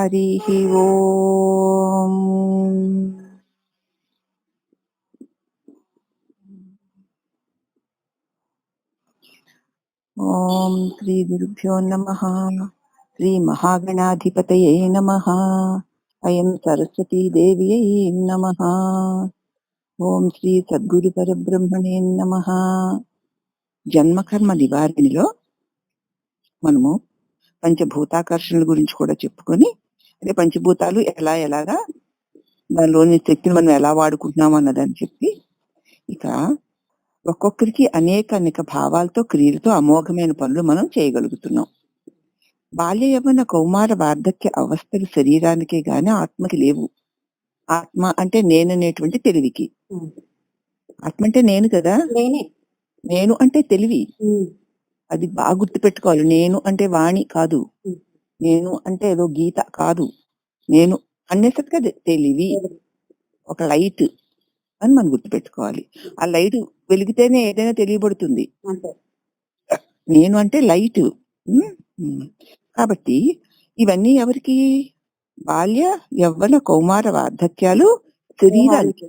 హరి ఓం. ఓం శ్రీ గురుభ్యో నమః. శ్రీ మహాగణాధిపతయే నమః. అయం సరస్వతీ దేవ్యై నమః. ఓం శ్రీ సద్గురు పరబ్రహ్మణే నమః. జన్మకర్మ నివారణలో మనము పంచభూతాకర్షణల గురించి కూడా చెప్పుకొని, అదే పంచభూతాలు ఎలాగా దానిలోని శక్తిని మనం ఎలా వాడుకుంటున్నాం అన్నదని చెప్పి, ఇక ఒక్కొక్కరికి అనేక భావాలతో క్రియలతో అమోఘమైన పనులు మనం చేయగలుగుతున్నాం. బాల్య యవ్వన కౌమార వార్ధక్య అవస్థలు శరీరానికే గాని ఆత్మకి లేవు. ఆత్మ అంటే నేననేటువంటి తెలివికి. ఆత్మ అంటే నేను కదా, నేను అంటే తెలివి. అది బాగా గుర్తుపెట్టుకోవాలి. నేను అంటే వాణి కాదు, నేను అంటే ఏదో గీత కాదు, నేను అనేసరిగా తెలివి, ఒక లైట్ అని మనం గుర్తుపెట్టుకోవాలి. ఆ లైట్ వెలిగితేనే ఏదైనా తెలియబడుతుంది. నేను అంటే లైట్. కాబట్టి ఇవన్నీ ఎవరికి? బాల్య యవ్వన కౌమార వార్ధక్యాలు శరీరానికి.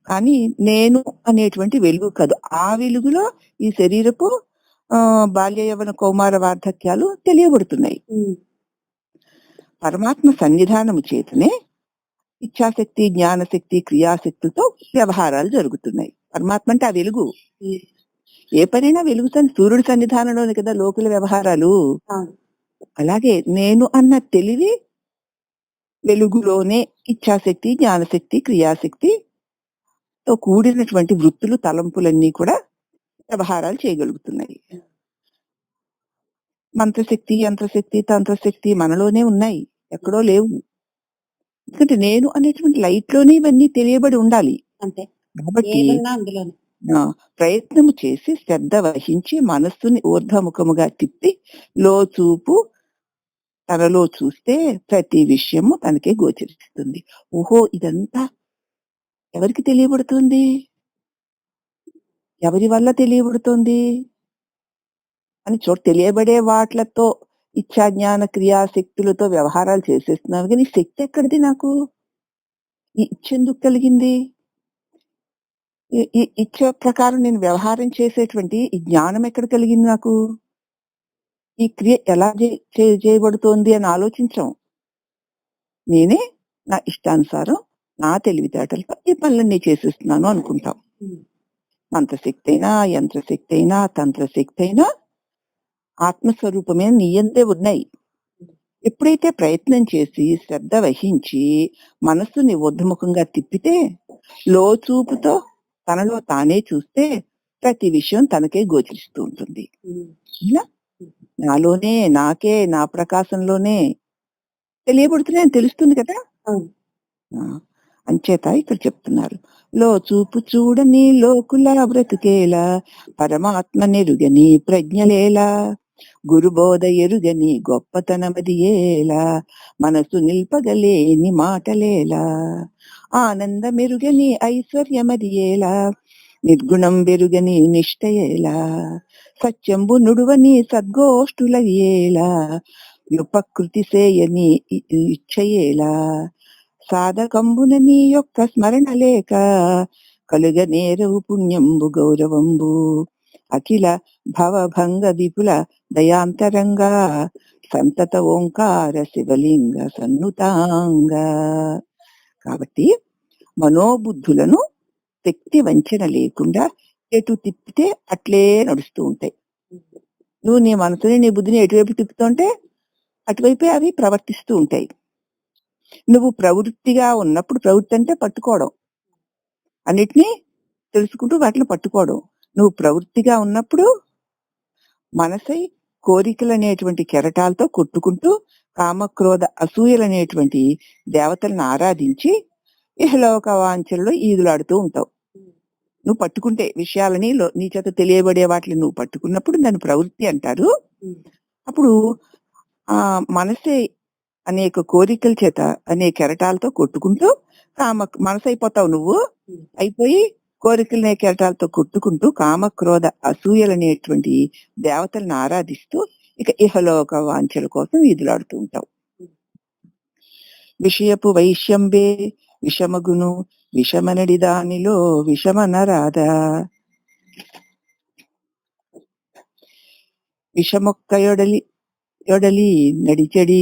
కానీ నేను అనేటువంటి వెలుగు కాదు. ఆ వెలుగులో ఈ శరీరపు బాల్య యవ్వన కౌమార వార్ధక్యాలు తెలియబడుతున్నాయి. పరమాత్మ సన్నిధానము చేతనే ఇచ్ఛాశక్తి, జ్ఞానశక్తి, క్రియాశక్తులతో వ్యవహారాలు జరుగుతున్నాయి. పరమాత్మ అంటే ఆ వెలుగు. ఏ పనైనా వెలుగు సూర్యుడి సన్నిధానంలోనే కదా లోకుల వ్యవహారాలు. అలాగే నేను అన్న తెలివి వెలుగులోనే ఇచ్ఛాశక్తి, జ్ఞానశక్తి, క్రియాశక్తితో కూడినటువంటి వృత్తులు, తలంపులన్నీ కూడా వ్యవహారాలు చేయగలుగుతున్నాయి. మంత్రశక్తి, యంత్రశక్తి, తంత్రశక్తి మనలోనే ఉన్నాయి, ఎక్కడో లేవు. ఎందుకంటే నేను అనేటువంటి లైట్ లోనే ఇవన్నీ తెలియబడి ఉండాలి. అంతే. కాబట్టి ప్రయత్నము చేసి శ్రద్ధ వహించి మనస్సుని ఊర్ధ్వముఖముగా తిప్పి లోచూపు తనలో చూస్తే ప్రతి విషయము తనకే గోచరిస్తుంది. ఓహో, ఇదంతా ఎవరికి తెలియబడుతుంది? ఎవరి వల్ల తెలియబడుతుంది అని తెలియబడే వాట్లతో ఇచ్చా జ్ఞాన క్రియాశక్తులతో వ్యవహారాలు చేసేస్తున్నాను. కానీ శక్తి ఎక్కడిది? నాకు ఈ ఇచ్చెందుకు కలిగింది? ఈ ఇచ్చ ప్రకారం నేను వ్యవహారం చేసేటువంటి ఈ జ్ఞానం ఎక్కడ కలిగింది నాకు? ఈ క్రియ ఎలా చేయబడుతోంది అని ఆలోచించాం. నేనే నా ఇష్టానుసారం నా తెలివితేటలతో ఈ పనులన్నీ చేసేస్తున్నాను అనుకుంటాం. మంత్రశక్తి అయినా, యంత్రశక్తి అయినా, తంత్రశక్తి అయినా ఆత్మస్వరూపమే నీయంతే ఉన్నాయి. ఎప్పుడైతే ప్రయత్నం చేసి శ్రద్ధ వహించి మనస్సుని ఊర్ధ్వముఖంగా తిప్పితే, లోచూపుతో తనలో తానే చూస్తే ప్రతి విషయం తనకే గోచరిస్తూ ఉంటుంది. ఇలా నాలోనే, నాకే, నా ప్రకాశంలోనే తెలియబడుతున్నాయని తెలుస్తుంది కదా. అంచేత ఇక్కడ చెప్తున్నారు, లో చూపు చూడని లోకుల బ్రతుకేలా, పరమాత్మ నెరుగని ప్రజ్ఞలేలా, గురుబోధ ఎరుగని గొప్పతనమది ఏలా, మనసు నిల్పగలేని మాటలేలా, ఆనందమెరుగని ఐశ్వర్యమది ఏలా, నిర్గుణం వెరుగని నిష్ఠయేలా, సత్యంబు నుడువని సద్గోష్ఠుల ఏలా, ఉపకృతి సేయని ఇచ్చయేలా, సాధకంబున నీ యొక్క స్మరణ లేక కలుగ నేరవు పుణ్యంబు గౌరవంబు, అఖిల భవభంగ విపుల దయాంతరంగా సంతత ఓంకార శివలింగ సన్నుతాంగ. కాబట్టి మనోబుద్ధులను శక్తి వంచన లేకుండా ఎటు తిప్పితే అట్లే నడుస్తూ ఉంటాయి. నువ్వు నీ మనసుని, నీ బుద్ధిని ఎటువైపు తిప్పుతుంటే అటువైపే అవి ప్రవర్తిస్తూ ఉంటాయి. నువ్వు ప్రవృత్తిగా ఉన్నప్పుడు, ప్రవృత్తి అంటే పట్టుకోవడం, అన్నిటినీ తెలుసుకుంటూ వాటిని పట్టుకోవడం. నువ్వు ప్రవృత్తిగా ఉన్నప్పుడు మనసై కోరికలు అనేటువంటి కెరటాలతో కొట్టుకుంటూ కామక్రోధ అసూయలనేటువంటి దేవతలను ఆరాధించి ఇహలోక వాంఛల్లో ఈదులాడుతూ ఉంటావు. నువ్వు పట్టుకుంటే విషయాలని, నీ చేత తెలియబడే వాటిని నువ్వు పట్టుకున్నప్పుడు దాన్ని ప్రవృత్తి అంటారు. అప్పుడు ఆ మనసే అనేక కోరికల చేత అనేక కెరటాలతో కొట్టుకుంటూ మనసు అయిపోతావు. నువ్వు అయిపోయి కోరికలనే కెరటాలతో కొట్టుకుంటూ కామక్రోధ అసూయలనేటువంటి దేవతలను ఆరాధిస్తూ ఇక ఇహలోక వాంఛల కోసం ఈదులాడుతూ ఉంటావు. విషయపు వైశ్యంబే విషమగును విషమనడి దానిలో విషమనరాదా. విషమొక్క యొడలి నడిచెడి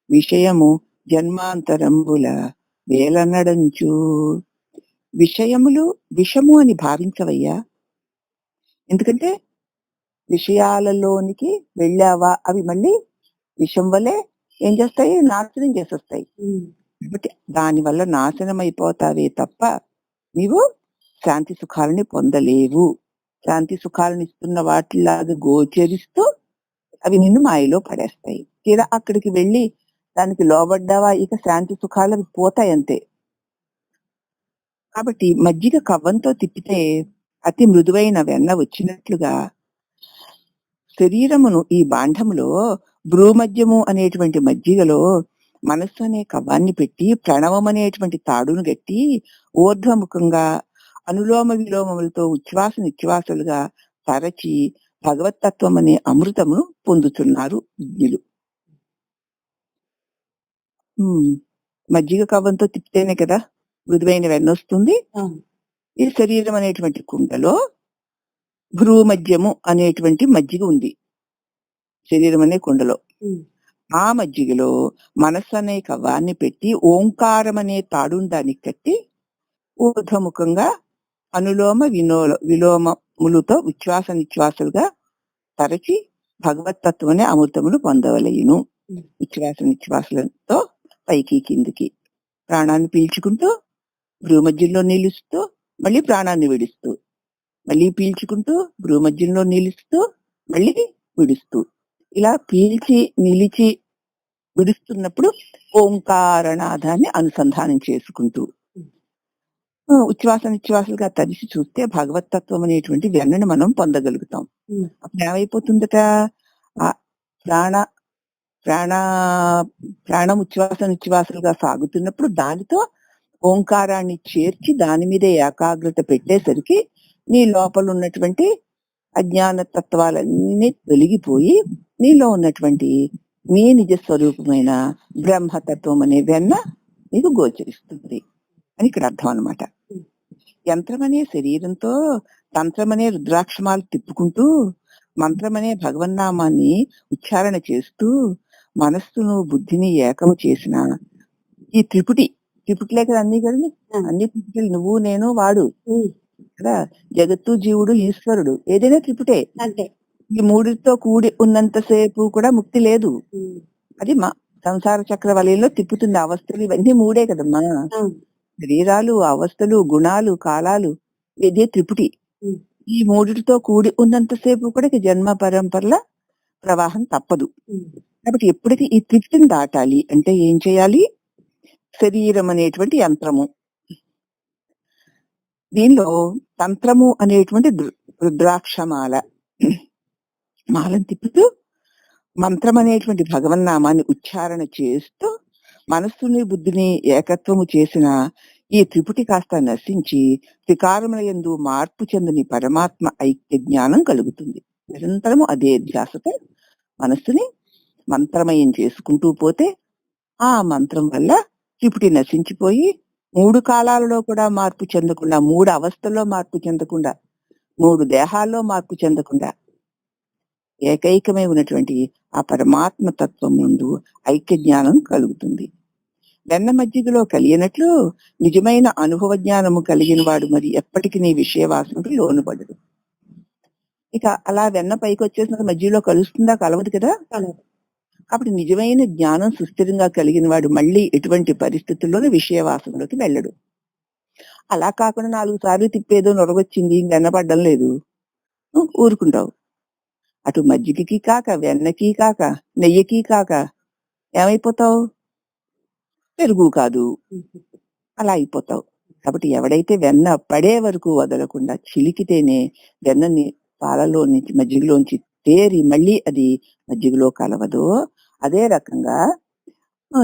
విషయము జన్మాంతరంబుల వేలనడంచు. విషయములు విషము అని భావించవయ్యా. ఎందుకంటే విషయాలలోనికి వెళ్ళావా అవి మళ్ళీ విషం వల్లే ఏం చేస్తాయి, నాశనం చేసేస్తాయి. కాబట్టి దాని వల్ల నాశనం అయిపోతావే తప్ప నీవు శాంతి సుఖాలని పొందలేవు. శాంతి సుఖాలను ఇస్తున్న వాటిలాగా గోచరిస్తూ అవి నిన్ను మాయలో పడేస్తాయి. తీరా అక్కడికి వెళ్ళి దానికి లోబడ్డావా ఇక శాంతి సుఖాలు అవి పోతాయి అంతే. కాబట్టి మజ్జిగ కవ్వంతో తిప్పితే అతి మృదువైన వెన్న వచ్చినట్లుగా శరీరమును ఈ బాంఢములో భ్రూమధ్యము అనేటువంటి మజ్జిగలో మనస్సు అనే కవ్వాన్ని పెట్టి ప్రణవం అనేటువంటి తాడును గట్టి ఊర్ధ్వముఖంగా అనులోమ విలోమములతో ఉచ్ఛ్వాస నిశ్వాసాలుగా తరచి భగవత్తత్వం అనే అమృతమును పొందుతున్నారు విజ్ఞులు. మజ్జిగ కవ్వంతో తిప్పితేనే కదా మృదువైన వెన్న వస్తుంది. ఈ శరీరం అనేటువంటి కుండలో భ్రూమధ్యము అనేటువంటి మజ్జిగ ఉంది శరీరం అనే కుండలో. ఆ మజ్జిగలో మనస్సు అనే కవ్వాన్ని పెట్టి ఓంకారం అనే తాడును దానికి కట్టి ఊర్ధ్వముఖంగా అనులోమ విలోమములతో ఉచ్ఛ్వాస నిశ్వాసాలుగా తరచి భగవత్తత్వం అనే అమృతములు పొందవలయును. ఉచ్ఛ్వాస నిశ్వాసాలతో పైకి కిందికి ప్రాణాన్ని పీల్చుకుంటూ భ్రూమధ్యంలో నిలుస్తూ మళ్ళీ ప్రాణాన్ని విడుస్తూ, మళ్ళీ పీల్చుకుంటూ భ్రూమధ్యంలో నిలుస్తూ మళ్ళీ విడుస్తూ, ఇలా పీల్చి నిలిచి విడుస్తున్నప్పుడు ఓంకారనాదాన్ని అనుసంధానం చేసుకుంటూ ఉచ్ఛ్వాస నిశ్వాసాలుగా తరిచి చూస్తే భగవత్తత్వం అనేటువంటి వెన్నను మనం పొందగలుగుతాం. అప్పుడు ఏమైపోతుందట, ఆ ప్రాణ ప్రాణ ప్రాణం ఉచ్ఛ్వాస నిశ్వాసాలుగా సాగుతున్నప్పుడు దానితో ఓంకారాన్ని చేర్చి దాని మీద ఏకాగ్రత పెట్టేసరికి నీ లోపల ఉన్నటువంటి అజ్ఞాన తత్వాలన్నీ తొలగిపోయి నీలో ఉన్నటువంటి నీ నిజ స్వరూపమైన బ్రహ్మతత్వం అనే వెన్న నీకు గోచరిస్తుంది అని ఇక్కడ అర్థం అన్నమాట. యంత్రమనే శరీరంతో తంత్రమనే రుద్రాక్షమాలు తిప్పుకుంటూ మంత్రమనే భగవన్నామాన్ని ఉచ్చారణ చేస్తూ మనస్సును బుద్ధిని ఏకము చేసిన ఈ త్రిపుటిలే కదా అన్ని కదండి, అన్ని త్రిపుటిలు నువ్వు నేను వాడు కదా, జగత్తు జీవుడు ఈశ్వరుడు ఏదైనా త్రిపుటే. ఈ మూడితో కూడి ఉన్నంతసేపు కూడా ముక్తి లేదు. అది మా సంసార చక్ర వలయంలో తిప్పుతుంది. అవస్థలు ఇవన్నీ మూడే కదమ్మా, శరీరాలు, అవస్థలు, గుణాలు, కాలాలు, ఇదే త్రిపుటి. ఈ మూడిటితో కూడి ఉన్నంతసేపు కూడా జన్మ పరంపరల ప్రవాహం తప్పదు. కాబట్టి ఎప్పుడైతే ఈ త్రిపుటిని దాటాలి అంటే ఏం చేయాలి, శరీరం అనేటువంటి యంత్రము, దీనిలో తంత్రము అనేటువంటి రుద్రాక్షమాల, మాలను తిప్పుతూ మంత్రం అనేటువంటి భగవన్నామాన్ని ఉచ్చారణ చేస్తూ మనస్సుని బుద్ధిని ఏకత్వము చేసిన ఈ త్రిపుటి కాస్త నశించి త్రికారముల యందు మార్పు చెందని పరమాత్మ ఐక్య జ్ఞానం కలుగుతుంది. నిరంతరము అదే ధ్యాసతో మనస్సుని మంత్రమయం చేసుకుంటూ పోతే ఆ మంత్రం వల్ల త్రిపుటి నశించిపోయి మూడు కాలాలలో కూడా మార్పు చెందకుండా, మూడు అవస్థల్లో మార్పు చెందకుండా, మూడు దేహాల్లో మార్పు చెందకుండా ఏకైకమై ఉన్నటువంటి ఆ పరమాత్మ తత్వం ముందు ఐక్య జ్ఞానం కలుగుతుంది. వెన్న మజ్జిగలో కలిగినట్లు నిజమైన అనుభవ జ్ఞానము కలిగిన వాడు మరి ఎప్పటికీ నీ విషయవాసనకు లోనుపడడు. ఇక అలా వెన్న పైకి వచ్చేసిన మజ్జిగలో కలుస్తుందా, కలవదు కదా. కాబట్టి నిజమైన జ్ఞానం సుస్థిరంగా కలిగిన వాడు మళ్ళీ ఎటువంటి పరిస్థితుల్లోనూ విషయవాసనలోకి వెళ్ళడు. అలా కాకుండా 4 సార్లు తిప్పేదో నొరగొచ్చింది, వెన్నపడ్డం లేదు, ఊరుకుంటావు. అటు మజ్జిగకి కాక, వెన్నకి కాక, నెయ్యికి కాక ఏమైపోతావు, పెరుగు కాదు, అలా అయిపోతావు. కాబట్టి ఎవడైతే వెన్న పడే వరకు వదలకుండా చిలికితేనే వెన్నని పాలలో నుంచి మజ్జిగలోంచి తేరి మళ్ళీ అది మజ్జిగలో కలవదో, అదే రకంగా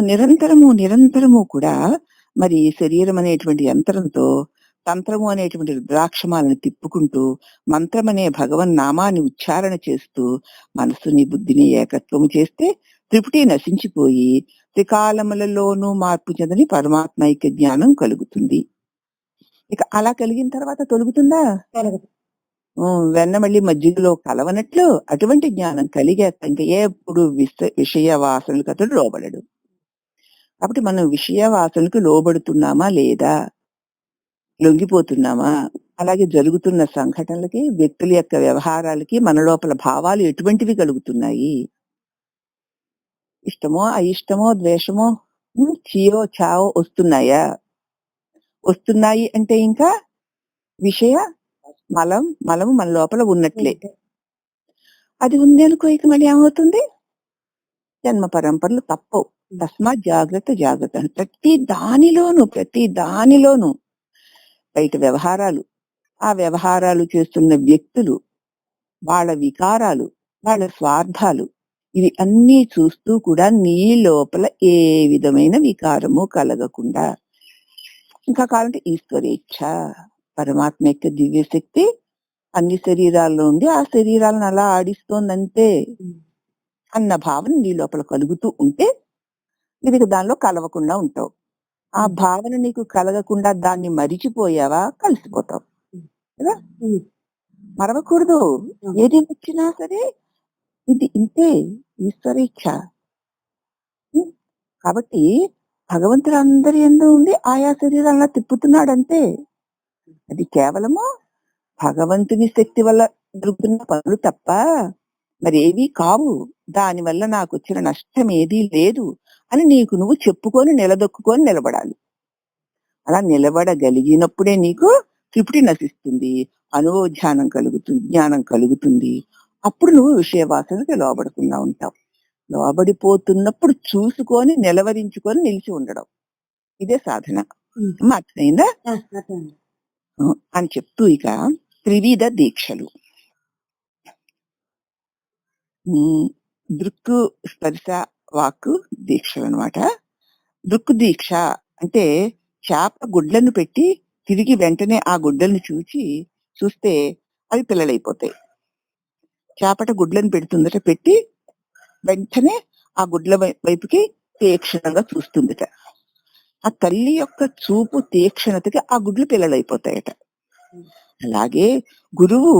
నిరంతరము కూడా మరి శరీరం అనేటువంటి యంత్రంతో తంత్రము అనేటువంటి రుద్రాక్షమాలను తిప్పుకుంటూ మంత్రం అనే భగవన్ నామాన్ని ఉచ్చారణ చేస్తూ మనస్సుని బుద్ధిని ఏకత్వము చేస్తే త్రిపుటి నశించిపోయి త్రికాలములలోనూ మార్పు చెందని పరమాత్మైక్య జ్ఞానం కలుగుతుంది. ఇక అలా కలిగిన తర్వాత తొలుగుతుందా? కలగదు. వెన్న మళ్ళీ మజ్జిగలో కలవనట్లు అటువంటి జ్ఞానం కలిగాక ఇంకా ఎప్పుడు విషయ వాసనలకు అతడు లోబడడు. కాబట్టి మనం విషయ వాసనలకు లోబడుతున్నామా లేదా, లొంగిపోతున్నామా, అలాగే జరుగుతున్న సంఘటనలకి, వ్యక్తుల యొక్క వ్యవహారాలకి మన లోపల భావాలు ఎటువంటివి కలుగుతున్నాయి, ఇష్టమో అయిష్టమో ద్వేషమో చీయో చావో వస్తున్నాయా? వస్తున్నాయి అంటే ఇంకా విషయ మలము మన లోపల ఉన్నట్లే. అది ఉంది అనుకో, ఇక మళ్ళీ ఏమవుతుంది? జన్మ పరంపరలు తప్పవు. తస్మాత్ జాగ్రత్త జాగ్రత్త. ప్రతి దానిలోను బయట వ్యవహారాలు, ఆ వ్యవహారాలు చేస్తున్న వ్యక్తులు, వాళ్ళ వికారాలు, వాళ్ళ స్వార్థాలు, ఇవి అన్నీ చూస్తూ కూడా నీ లోపల ఏ విధమైన వికారము కలగకుండా, ఇంకా కావాలంటే ఈశ్వరేచ్ఛ, పరమాత్మ యొక్క దివ్యశక్తి అన్ని శరీరాల్లో ఉండి ఆ శరీరాలను అలా ఆడిస్తోందంతే అన్న భావన నీ లోపల కలుగుతూ ఉంటే నీకు దానిలో కలవకుండా ఉంటావు. ఆ భావన నీకు కలగకుండా దాన్ని మరిచిపోయావా, కలిసిపోతావు కదా. మరవకూడదు. ఏది వచ్చినా సరే ఇది ఇంతే, ఈశ్వరేచ్ఛ. కాబట్టి భగవంతుడు అందరి యందు ఉండి ఆయా శరీరాలను తిప్పుతున్నాడంతే. అది కేవలము భగవంతుని శక్తి వల్ల జరుగుతున్న పనులు తప్ప మరి ఏవీ కావు. దానివల్ల నాకు వచ్చిన నష్టం ఏదీ లేదు అని నీకు నువ్వు చెప్పుకొని నిలదొక్కుకొని నిలబడాలి. అలా నిలబడగలిగినప్పుడే నీకు త్రిపుటి నశిస్తుంది, అనుభవజ్ఞానం కలుగుతుంది, జ్ఞానం కలుగుతుంది. అప్పుడు నువ్వు విషయవాసనకి లోబడకుండా ఉంటావు. లోబడిపోతున్నప్పుడు చూసుకొని నిలవరించుకొని నిలిచి ఉండడం, ఇదే సాధన. అర్థమైందా అని చెప్తూ ఇక త్రివిధ దీక్షలు, దృక్కు స్పర్శ వాక్కు దీక్షలు అనమాట. దృక్కు దీక్ష అంటే చేప గుడ్లను పెట్టి తిరిగి వెంటనే ఆ గుడ్లను చూస్తే అవి పిల్లలైపోతాయి. చేపట గుడ్లను పెడుతుందట, పెట్టి వెంటనే ఆ గుడ్ల వైపుకి తీక్షణంగా చూస్తుందట. ఆ తల్లి యొక్క చూపు తీక్షణతకి ఆ గుడ్లు పిల్లలైపోతాయట. అలాగే గురువు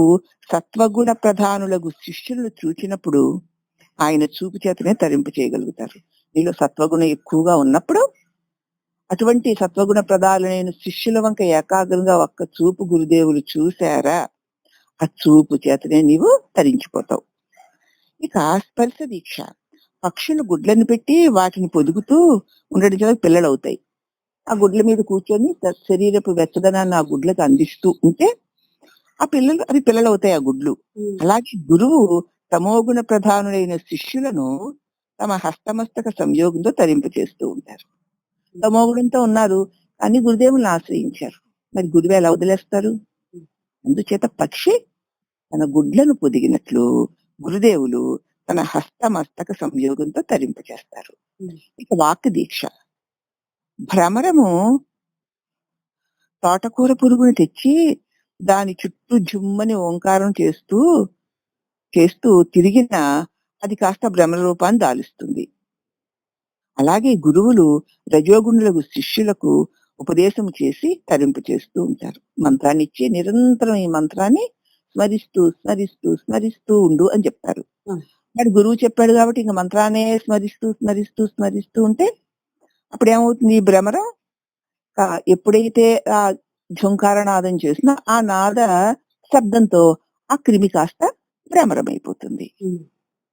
సత్వగుణ ప్రధానులకు శిష్యులను చూచినప్పుడు ఆయన చూపు చేతనే తరింపు చేయగలుగుతారు. నీలో సత్వగుణం ఎక్కువగా ఉన్నప్పుడు అటువంటి సత్వగుణ ప్రధానులైన శిష్యుల వంక ఏకాగ్రంగా ఒక్క చూపు గురుదేవులు చూశారా, ఆ చూపు చేతనే నీవు తరించిపోతావు. ఇక స్పర్శ దీక్ష, పక్షులు గుడ్లను పెట్టి వాటిని పొదుగుతూ ఉండడం చేత పిల్లలు అవుతాయి. ఆ గుడ్ల మీద కూర్చొని శరీరపు వెచ్చదనాన్ని ఆ గుడ్లకు అందిస్తూ ఉంటే అవి పిల్లలు అవుతాయి ఆ గుడ్లు. అలాగే గురువు తమోగుణ ప్రధానులైన శిష్యులను తమ హస్తమస్తక సంయోగంతో తరింపు చేస్తూ ఉంటారు. తమోగుణంతో ఉన్నారు కానీ గురుదేవులను ఆశ్రయించారు, మరి గురువు ఎలా వదిలేస్తారు? అందుచేత పక్షి తన గుడ్లను పొదిగినట్లు గురుదేవులు తన హస్తమస్తక సంయోగంతో తరింపు చేస్తారు. ఇక వాక్ దీక్ష, భ్రమరము తోటకూర పురుగుని తెచ్చి దాని చుట్టూ జుమ్మని ఓంకారం చేస్తూ తిరిగిన అది కాస్త భ్రమర రూపాన్ని దాలుస్తుంది. అలాగే గురువులు రజోగుణులకు శిష్యులకు ఉపదేశం చేసి తరింపు చేస్తూ ఉంటారు. మంత్రాన్ని ఇచ్చి నిరంతరం ఈ మంత్రాన్ని స్మరిస్తూ స్మరిస్తూ స్మరిస్తూ ఉండు అని చెప్తారు. మరి గురువు చెప్పాడు కాబట్టి ఇంక మంత్రాన్ని స్మరిస్తూ స్మరిస్తూ స్మరిస్తూ ఉంటే అప్పుడు ఏమవుతుంది? ఈ భ్రమరం ఎప్పుడైతే ఆ ఝుంకారనాదం చేసినా ఆ నాద శబ్దంతో ఆ క్రిమి కాస్త భ్రమరమైపోతుంది.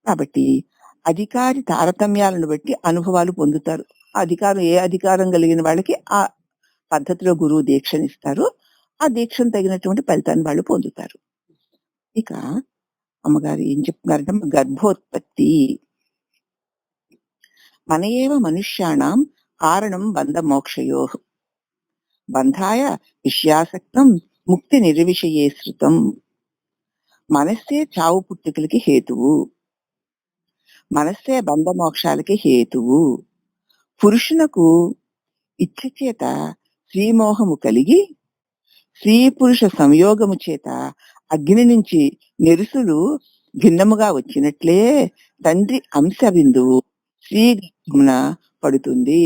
కాబట్టి అధికారి తారతమ్యాలను బట్టి అనుభవాలు పొందుతారు. ఏ అధికారం కలిగిన వాళ్ళకి ఆ పద్ధతిలో గురువు దీక్షనిస్తారు. ఆ దీక్షను తగినటువంటి ఫలితాన్ని వాళ్ళు పొందుతారు. ఇక అమ్మగారు ఏం చెప్తున్నారంటే గర్భోత్పత్తి, మనయేవ మనుష్యాణం కారణం బంధ మోక్షయో బంధాయ విషయాసక్తం ముక్తి నిర్విషయే శృతం. మనస్సే చావు పుట్టుకలకి హేతువు, మనస్సే బంధ మోక్షాలకి హేతువు. పురుషునకు ఇచ్చ చేత శ్రీమోహము కలిగి స్త్రీ పురుష సంయోగము చేత అగ్ని నుంచి మెరుసులు భిన్నముగా వచ్చినట్లే తండ్రి అంశ బిందువు స్త్రీ గర్భమున పడుతుంది.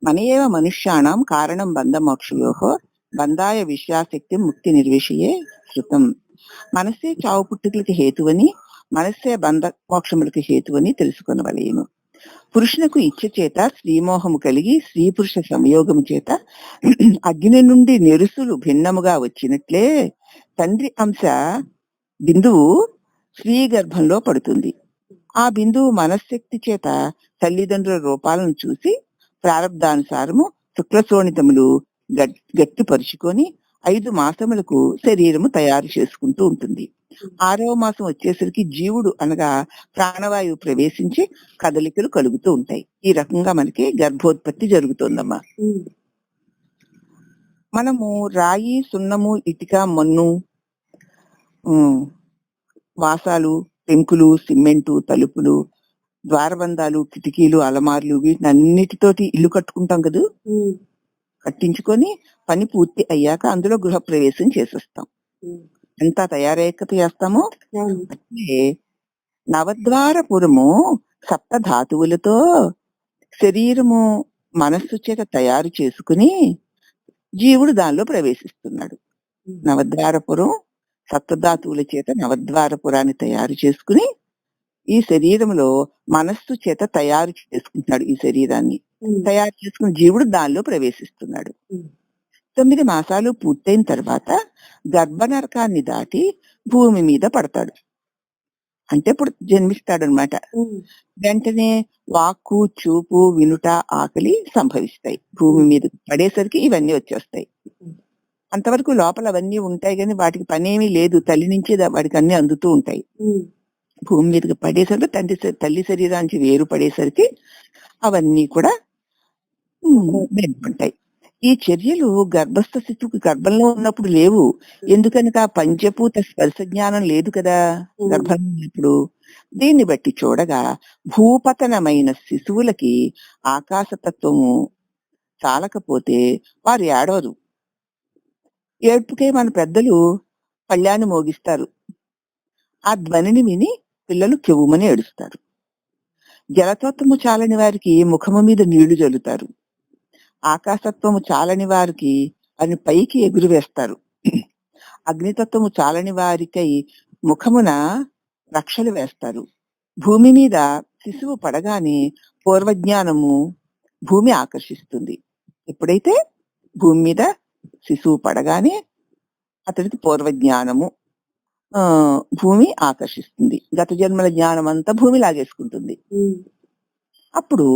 మనయేవ మనుష్యాణం కారణం బంధమోక్షయోః బంధాయ విషయాసక్తి ముక్తి నిర్విషయే శృతం. మనస్సే చావు పుట్టుకలకి హేతువని, మనస్సే బంధ మోక్షములకు హేతువని తెలుసుకొనవలేను. పురుషునకు ఇచ్చ చేత స్త్రీమోహము కలిగి స్త్రీ పురుష సంయోగము చేత అగ్ని నుండి నెరుసులు భిన్నముగా వచ్చినట్లే తండ్రి అంశ బిందువు స్త్రీ గర్భంలో పడుతుంది. ఆ బిందువు మనశ్శక్తి చేత తల్లిదండ్రుల రూపాలను చూసి ప్రారంధానుసారము శుక్లశోణితములు గట్టిపరుచుకొని 5 మాసములకు శరీరము తయారు చేసుకుంటూ ఉంటుంది. 6వ మాసం వచ్చేసరికి జీవుడు అనగా ప్రాణవాయువు ప్రవేశించి కదలికలు కలుగుతూ ఉంటాయి. ఈ రకంగా మనకి గర్భోత్పత్తి జరుగుతోందమ్మా. మనము రాయి, సున్నము, ఇటుక, మన్ను, వాసాలు, పెంకులు, సిమెంటు, తలుపులు, ద్వారబంధాలు, కిటికీలు, అలమార్లు వీటిని అన్నిటితోటి ఇల్లు కట్టుకుంటాం కదా. కట్టించుకొని పని పూర్తి అయ్యాక అందులో గృహప్రవేశం చేసేస్తాం. ఎంత తయారయ్యాక చేస్తామో అంటే నవద్వారపురము 7 ధాతువులతో శరీరము మనస్సు చేత తయారు చేసుకుని జీవుడు దానిలో ప్రవేశిస్తున్నాడు. నవద్వారపురం 7 ధాతువుల చేత నవద్వారపురాన్ని తయారు చేసుకుని ఈ శరీరంలో మనస్సు చేత తయారు చేసుకుంటున్నాడు. ఈ శరీరాన్ని తయారు చేసుకుని జీవుడు దానిలో ప్రవేశిస్తున్నాడు. 9 మాసాలు పూర్తయిన తర్వాత గర్భనరకాన్ని దాటి భూమి మీద పడతాడు. అంటే ఇప్పుడు జన్మిస్తాడు అనమాట. వెంటనే వాక్కు, చూపు, వినుట, ఆకలి సంభవిస్తాయి. భూమి మీద పడేసరికి ఇవన్నీ వచ్చేస్తాయి. అంతవరకు లోపల అవన్నీ ఉంటాయి కానీ వాటికి పనేమీ లేదు. తల్లి నుంచి వాటికి అన్ని అందుతూ ఉంటాయి. భూమి మీదకి పడేసరికి తల్లి శరీరానికి వేరు పడేసరికి అవన్నీ కూడా ఉంటాయి. ఈ చర్యలు గర్భస్థ శిశువుకి గర్భంలో ఉన్నప్పుడు లేవు. ఎందుకనగా పంచభూత స్పర్శ జ్ఞానం లేదు కదా గర్భంలో ఉన్నప్పుడు. దీన్ని బట్టి చూడగా భూపతనమైన శిశువులకి ఆకాశతత్వము చాలకపోతే వారు ఏడవరు. ఏడ్పుకే మన పెద్దలు పళ్ళ్యాన్ని మోగిస్తారు. ఆ ధ్వనిని విని పిల్లలు కెవ్వుమని ఏడుస్తారు. జలతత్వము చాలని వారికి ముఖము మీద నీళ్లు జల్లుతారు. ఆకాశతత్వము చాలని వారికి అని పైకి ఎగురు వేస్తారు. అగ్నితత్వము చాలని వారికై ముఖమున రక్షలు వేస్తారు. భూమి మీద శిశువు పడగానే పూర్వజ్ఞానము భూమి ఆకర్షిస్తుంది. ఎప్పుడైతే భూమి మీద శిశువు పడగానే అతడికి పూర్వజ్ఞానము భూమి ఆకర్షిస్తుంది. గత జన్మల జ్ఞానం అంతా భూమి లాగేసుకుంటుంది. అప్పుడు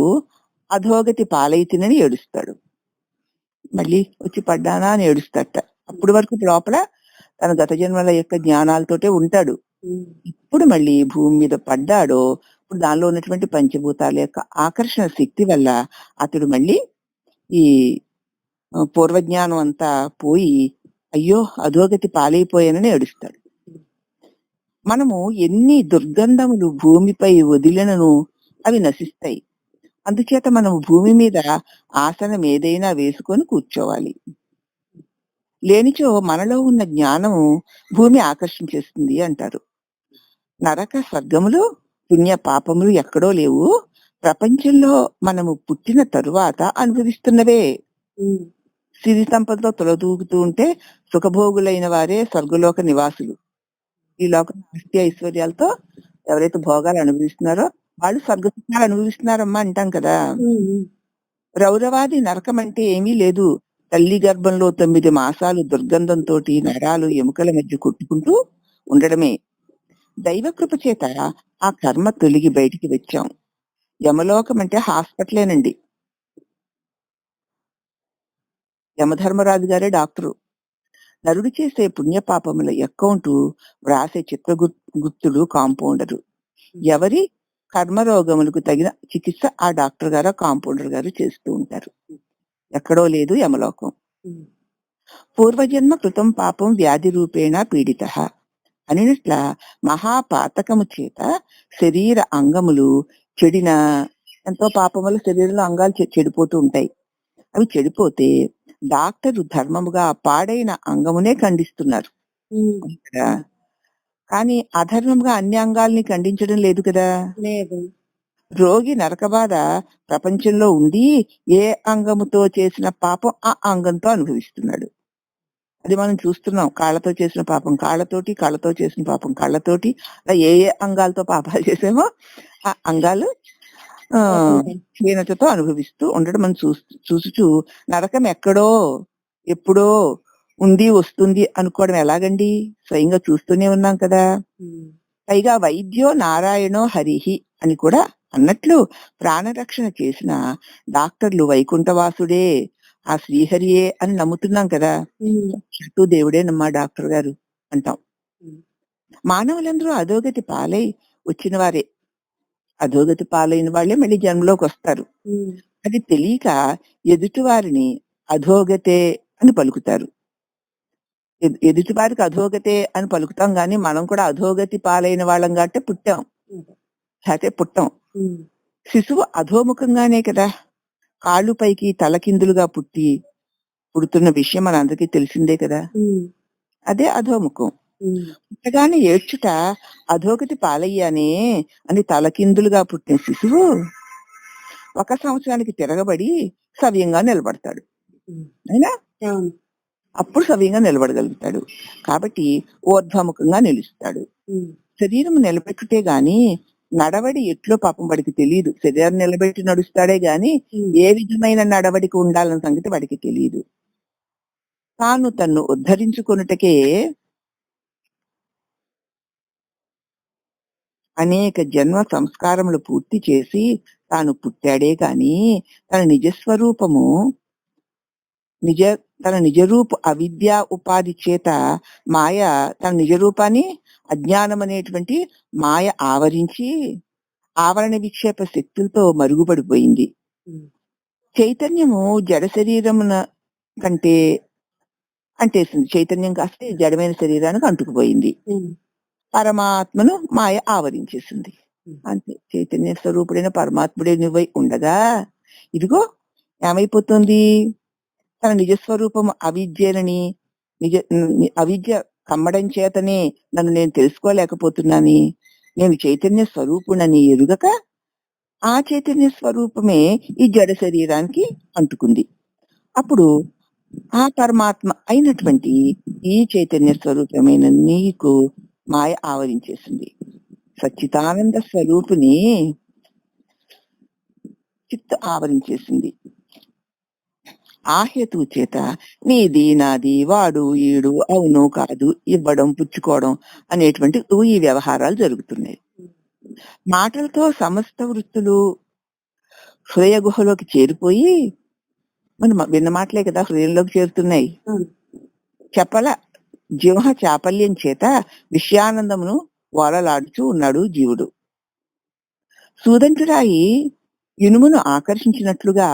అధోగతి పాలైతినని ఏడుస్తాడు. మళ్ళీ వచ్చి పడ్డానా అని ఏడుస్తాట. అప్పుడు వరకు లోపల తన గత జన్మల యొక్క జ్ఞానాలతోటే ఉంటాడు. ఇప్పుడు మళ్ళీ భూమి మీద పడ్డాడో ఇప్పుడు దానిలో ఉన్నటువంటి పంచభూతాల యొక్క ఆకర్షణ శక్తి వల్ల అతడు మళ్ళీ ఈ పూర్వజ్ఞానం అంతా పోయి అయ్యో అధోగతి పాలైపోయానని ఏడుస్తాడు. మనము ఎన్ని దుర్గంధములు భూమిపై వదిలినను అవి నశిస్తాయి. అందుచేత మనము భూమి మీద ఆసనం ఏదైనా వేసుకొని కూర్చోవాలి. లేనిచో మనలో ఉన్న జ్ఞానము భూమి ఆకర్షించేస్తుంది అంటారు. నరక స్వర్గములు పుణ్య పాపములు ఎక్కడో లేవు. ప్రపంచంలో మనము పుట్టిన తరువాత అనుభవిస్తున్నవే. సిరి సంపదలో తొలదూగుతూ ఉంటే సుఖభోగులైన వారే స్వర్గలోక నివాసులు. ఈ లోక ఆస్తి ఐశ్వర్యాలతో ఎవరైతే భోగాలు అనుభవిస్తున్నారో వాళ్ళు స్వర్గ సుఖాలు అనుభవిస్తున్నారమ్మా అంటాం కదా. రౌరవాది నరకం అంటే ఏమీ లేదు. తల్లి గర్భంలో 9 మాసాలు దుర్గంధంతో నరాలు ఎముకల మధ్య కొట్టుకుంటూ ఉండడమే. దైవకృప చేత ఆ కర్మ తొలగి బయటికి వచ్చాం. యమలోకం అంటే హాస్పిటలేనండి. యమధర్మరాజు గారే డాక్టరు. నరుడు చేసే పుణ్యపాపముల అకౌంటు వ్రాసే చిత్రగుప్తుడు కాంపౌండరు. ఎవరి కర్మరోగములకు తగిన చికిత్స ఆ డాక్టర్ గారు కాంపౌండర్ గారు చేస్తూ ఉంటారు. ఎక్కడో లేదు యమలోకం. పూర్వజన్మ కృతం పాపం వ్యాధి రూపేణ పీడిత అనిట్ల మహాపాతకము చేత శరీర అంగములు చెడిన ఎంతో పాపం వల్ల శరీరంలో అంగాలు చెడిపోతూ ఉంటాయి. అవి చెడిపోతే డాక్టరు ధర్మముగా పాడైన అంగమునే ఖండిస్తున్నారు. కానీ అధర్మంగా అన్ని అంగాల్ని ఖండించడం లేదు కదా. లేదు. రోగి నరకబాధ ప్రపంచంలో ఉండి ఏ అంగముతో చేసిన పాపం ఆ అంగంతో అనుభవిస్తున్నాడు. అది మనం చూస్తున్నాం. కాళ్ళతో చేసిన పాపం కాళ్ళతోటి, కళ్ళతో చేసిన పాపం కళ్ళతోటి, అలా ఏ ఏ అంగాలతో పాపాలు చేసామో ఆ అంగాలు క్షీణతతో అనుభవిస్తూ ఉండడం మనం చూసుచూ నరకం ఎక్కడో ఎప్పుడో ఉంది వస్తుంది అనుకోవడం ఎలాగండి? స్వయంగా చూస్తూనే ఉన్నాం కదా. పైగా వైద్యో నారాయణో హరిహి అని కూడా అన్నట్లు ప్రాణరక్షణ చేసిన డాక్టర్లు వైకుంఠవాసుడే, ఆ శ్రీహరియే అని నమ్ముతున్నాం కదా. చుట్టూ దేవుడేనమ్మా డాక్టర్ గారు అంటాం. మానవులందరూ అధోగతి పాలై వచ్చిన వారే. అధోగతి పాలైన వాళ్ళే మళ్ళీ జన్మలోకి వస్తారు. అది తెలియక ఎదుటి వారిని అధోగతే అని పలుకుతారు. ఎదుటి వారికి అధోగతే అని పలుకుతాం గాని మనం కూడా అధోగతి పాలైన వాళ్ళం కాబట్టి పుట్టాం, లేకపోతే పుట్టాం. శిశువు అధోముఖంగానే కదా కాళ్ళు పైకి తలకిందులుగా పుడుతున్న విషయం మనందరికీ తెలిసిందే కదా. అదే అధోముఖం. పుట్టగానే ఏడ్చుట అధోగతి పాలయ్యానే అని తలకిందులుగా పుట్టిన శిశువు 1 సంవత్సరానికి తిరగబడి సవ్యంగా నిలబడతాడు. అయినా అప్పుడు సవ్యంగా నిలబడగలుగుతాడు. కాబట్టి ఊర్ధ్వముఖంగా నిలుస్తాడు. శరీరం నిలబెట్టుటే గాని నడవడి ఎట్లో పాపం వాడికి తెలియదు. శరీరం నిలబెట్టి నడుస్తాడే గాని ఏ విధమైన నడవడికి ఉండాలన్న సంగతి వాడికి తెలియదు. తాను తన్ను ఉద్ధరించుకొనుటకే అనేక జన్మ సంస్కారములు పూర్తి చేసి తాను పుట్టాడే కాని తన నిజస్వరూపము తన నిజరూపు అవిద్య ఉపాధి చేత మాయ తన నిజరూపాన్ని అజ్ఞానం అనేటువంటి మాయ ఆవరించి ఆవరణ విక్షేప శక్తులతో మరుగుపడిపోయింది. చైతన్యము జడ శరీరమున కంటే అంటేసింది. చైతన్యం కాస్త జడమైన శరీరానికి అంటుకుపోయింది. పరమాత్మను మాయ ఆవరించేసింది. అంతే. చైతన్య స్వరూపుడైన పరమాత్ముడే నువ్వై ఉండగా ఇదిగో ఏమైపోతుంది? తన నిజస్వరూపం అవిద్యనని అవిద్య కమ్మడం చేతనే నన్ను నేను తెలుసుకోలేకపోతున్నాని, నేను చైతన్య స్వరూపునని ఎరుగక ఆ చైతన్య స్వరూపమే ఈ జడ శరీరానికి అంటుకుంది. అప్పుడు ఆ పరమాత్మ అయినటువంటి ఈ చైతన్య స్వరూపమైన నీకు మాయ ఆవరించేసింది. సచ్చిదానంద స్వరూపుని చిత్త ఆవరించేసింది. ఆ హేతువు చేత నీది నాది వాడు ఈడు అవును కాదు ఇవ్వడం పుచ్చుకోవడం అనేటువంటి ఈ వ్యవహారాలు జరుగుతున్నాయి. మాటలతో సమస్త వృత్తులు హృదయ గుహలోకి చేరిపోయి మనం విన్న మాటలే కదా హృదయంలోకి చేరుతున్నాయి. చెప్పల జిహ్వ చాపల్యం చేత విషయానందమును ఓలలాడుచూ ఉన్నాడు జీవుడు. సూదంటురాయి ఇనుమును ఆకర్షించినట్లుగా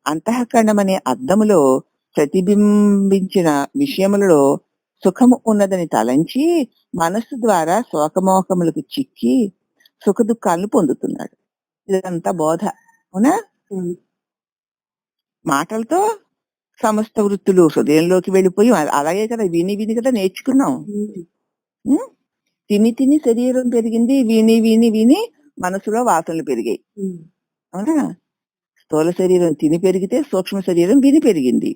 అంతఃకరణమనే అద్దములో ప్రతిబింబించిన విషయములలో సుఖము ఉన్నదని తలంచి మనస్సు ద్వారా శోకమోహములకు చిక్కి సుఖ దుఃఖాలను పొందుతున్నాడు. ఇదంతా బోధ అవునా? మాటలతో సమస్త వృత్తులు హృదయంలోకి వెళ్ళిపోయి అలాగే కదా విని విని కదా నేర్చుకున్నాం. తిని తిని శరీరం పెరిగింది, విని విని విని మనసులో వాసనలు పెరిగాయి. అవునా? స్థూల శరీరం తిని పెరిగితే సూక్ష్మ శరీరం విని పెరిగింది.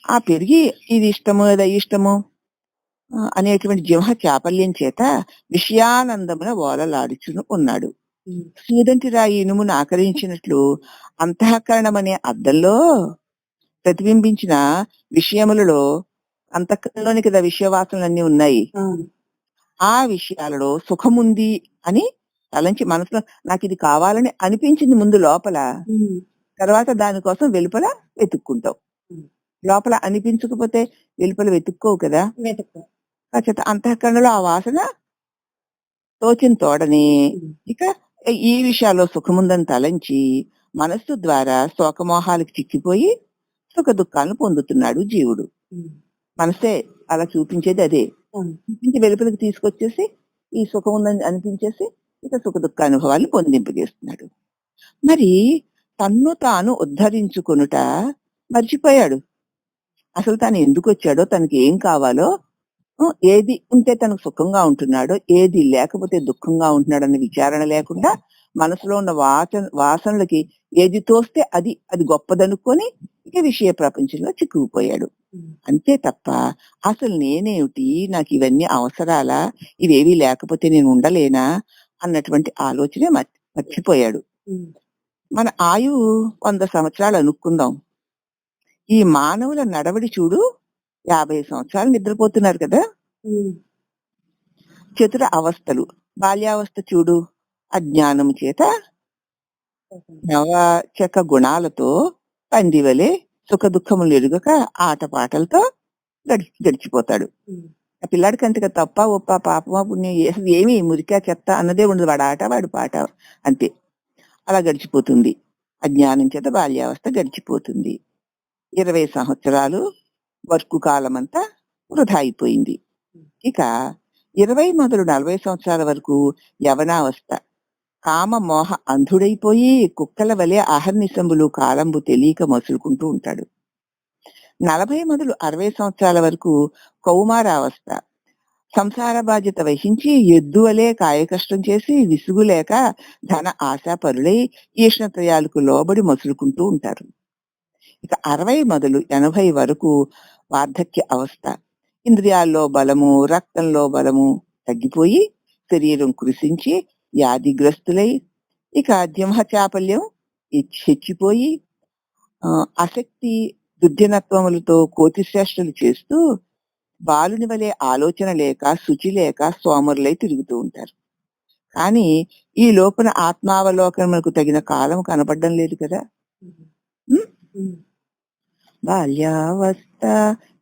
ఆ పెరిగి ఇది ఇష్టము అది ఇష్టము అనేటువంటి జిహ్వ చాపల్యం చేత విషయానందమున ఓలలాడుచును ఉన్నాడు. సూదంటి రాయి ఇనుమును ఆకరించినట్లు అంతఃకరణం అనే అద్దంలో ప్రతిబింబించిన విషయములలో అంతఃకరణలోని కదా విషయవాసనలన్నీ ఉన్నాయి. ఆ విషయాలలో సుఖముంది అని తలంచి మనసులో నాకు ఇది కావాలని అనిపించింది ముందు లోపల, తర్వాత దానికోసం వెలుపల వెతుక్కుంటావు. లోపల అనిపించకపోతే వెలుపల వెతుక్కోవు కదా. అంతఃకరణలో ఆ వాసన తోచిన తోడని ఇక ఈ విషయాల్లో సుఖముందని తలంచి మనస్సు ద్వారా శోకమోహాలకు చిక్కిపోయి సుఖ దుఃఖాలను పొందుతున్నాడు జీవుడు. మనసే అలా చూపించేది అదే. చూపించి వెలుపలికి తీసుకొచ్చేసి ఈ సుఖం ఉందని అనిపించేసి ఇక సుఖ దుఃఖ అనుభవాన్ని పొందింపజేస్తున్నాడు. మరి తన్ను తాను ఉద్ధరించుకొనుట మర్చిపోయాడు. అసలు తాను ఎందుకు వచ్చాడో, తనకి ఏం కావాలో ఏది ఉంటే తనకు సుఖంగా ఉంటున్నాడో, ఏది లేకపోతే దుఃఖంగా ఉంటున్నాడన్న విచారణ లేకుండా మనసులో ఉన్న వాసనలకి ఏది తోస్తే అది గొప్పదనుకొని ఇక విషయ ప్రపంచంలో చిక్కుకుపోయాడు. అంతే తప్ప అసలు నేనేమిటి, నాకు ఇవన్నీ అవసరాలా, ఇవేవీ లేకపోతే నేను ఉండలేనా అన్నటువంటి ఆలోచనే మర్చిపోయాడు. మన ఆయువు 100 సంవత్సరాలు అనుకుందాం. ఈ మానవుల నడవడి చూడు, 50 సంవత్సరాలు నిద్రపోతున్నారు కదా. చతుర అవస్థలు, బాల్యావస్థ చూడు, అజ్ఞానము చేత నవచక గుణాలతో పందివలే సుఖ దుఃఖములు ఎరుగక ఆటపాటలతో గడిచిపోతాడు. ఆ పిల్లాడికి అంతగా తప్ప ఒప్ప పాపమా పుణ్యం ఏమి మురికా చెత్త అన్నదే ఉండదు. వాడు ఆట వాడు పాట అంతే. అలా గడిచిపోతుంది. అజ్ఞానం చేత బాల్యావస్థ గడిచిపోతుంది. 20 సంవత్సరాలు వర్కు కాలం అంతా వృధా అయిపోయింది. ఇక 20 మొదలు 40 సంవత్సరాల వరకు యవనావస్థ. కామ మోహ అంధుడైపోయి కుక్కల వలె అహర్నిశంబులు కాలంబు తెలియక మసులుకుంటూ ఉంటాడు. 40 మొదలు 60 సంవత్సరాల వరకు కౌమారావస్థ. సంసార బాధ్యత వహించి ఎద్దు వలె కాయకష్టం చేసి విసుగులేక ధన ఆశాపరులై ఈష్ణత్రయాలకు లోబడి మసులుకుంటూ ఉంటారు. ఇక 60 మొదలు 80 వరకు వార్ధక్య అవస్థ. ఇంద్రియాల్లో బలము, రక్తంలో బలము తగ్గిపోయి శరీరం కృషించి వ్యాధిగ్రస్తులై ఇక దింహచాపల్యం హెచ్చిపోయి ఆసక్తి దుర్జనత్వములతో కోతిశ్రేష్టలు చేస్తూ బాలుని వలె ఆలోచన లేక, శుచి లేక సోమరులై తిరుగుతూ ఉంటారు. కానీ ఈ లోపల ఆత్మావలోకనకు తగిన కాలం కనపడడం లేదు కదా. బాల్యావస్థ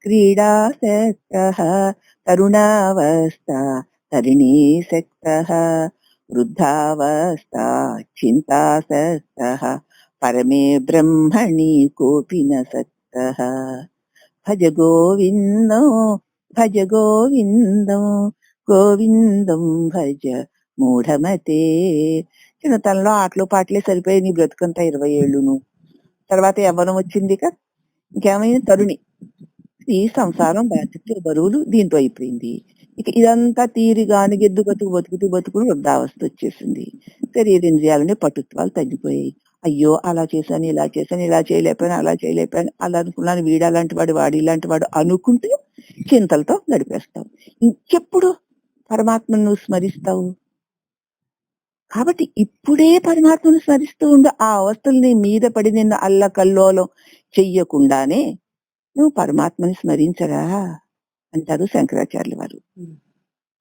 క్రీడాసక్తః, తరుణావస్థ తరిణీసక్తః, వృద్ధావస్థ చింతాసక్తః, పరమే బ్రహ్మణి కోపి న సక్తః. భజ గోవిందం భజ గోవిందం గోవిందం భజ మూఢమతే. చిన్నతనంలో ఆటలు పాటలే సరిపోయి నీ బ్రతుకంతా 20 ఏళ్ళును. తర్వాత యవ్వనం వచ్చింది ఇక ఇంకేమైంది, తరుణి. ఈ సంసారం బాధ్యతలు బరువులు దీంతో అయిపోయింది. ఇక ఇదంతా తీరిగాని గెద్దు బతుకుతూ వృద్ధావస్థ వచ్చేసింది. శరీరేంద్రియాలని పటుత్వాలు తగ్గిపోయాయి. అయ్యో అలా చేశాను, ఇలా చేశాను, ఇలా చేయలేకపోయాను, అలా చేయలేకపోయాను, అలా అనుకున్నాను, వీడలాంటి వాడు, వాడు ఇలాంటి వాడు అనుకుంటూ చింతలతో గడిపేస్తావు. ఇంకెప్పుడు పరమాత్మను నువ్వు స్మరిస్తావు? కాబట్టి ఇప్పుడే పరమాత్మను స్మరిస్తూ ఉండు. ఆ అవస్థల్ని మీద పడి నిన్ను అల్లకల్లోలం చెయ్యకుండానే నువ్వు పరమాత్మని స్మరించరా అంటారు శంకరాచార్యుల వారు.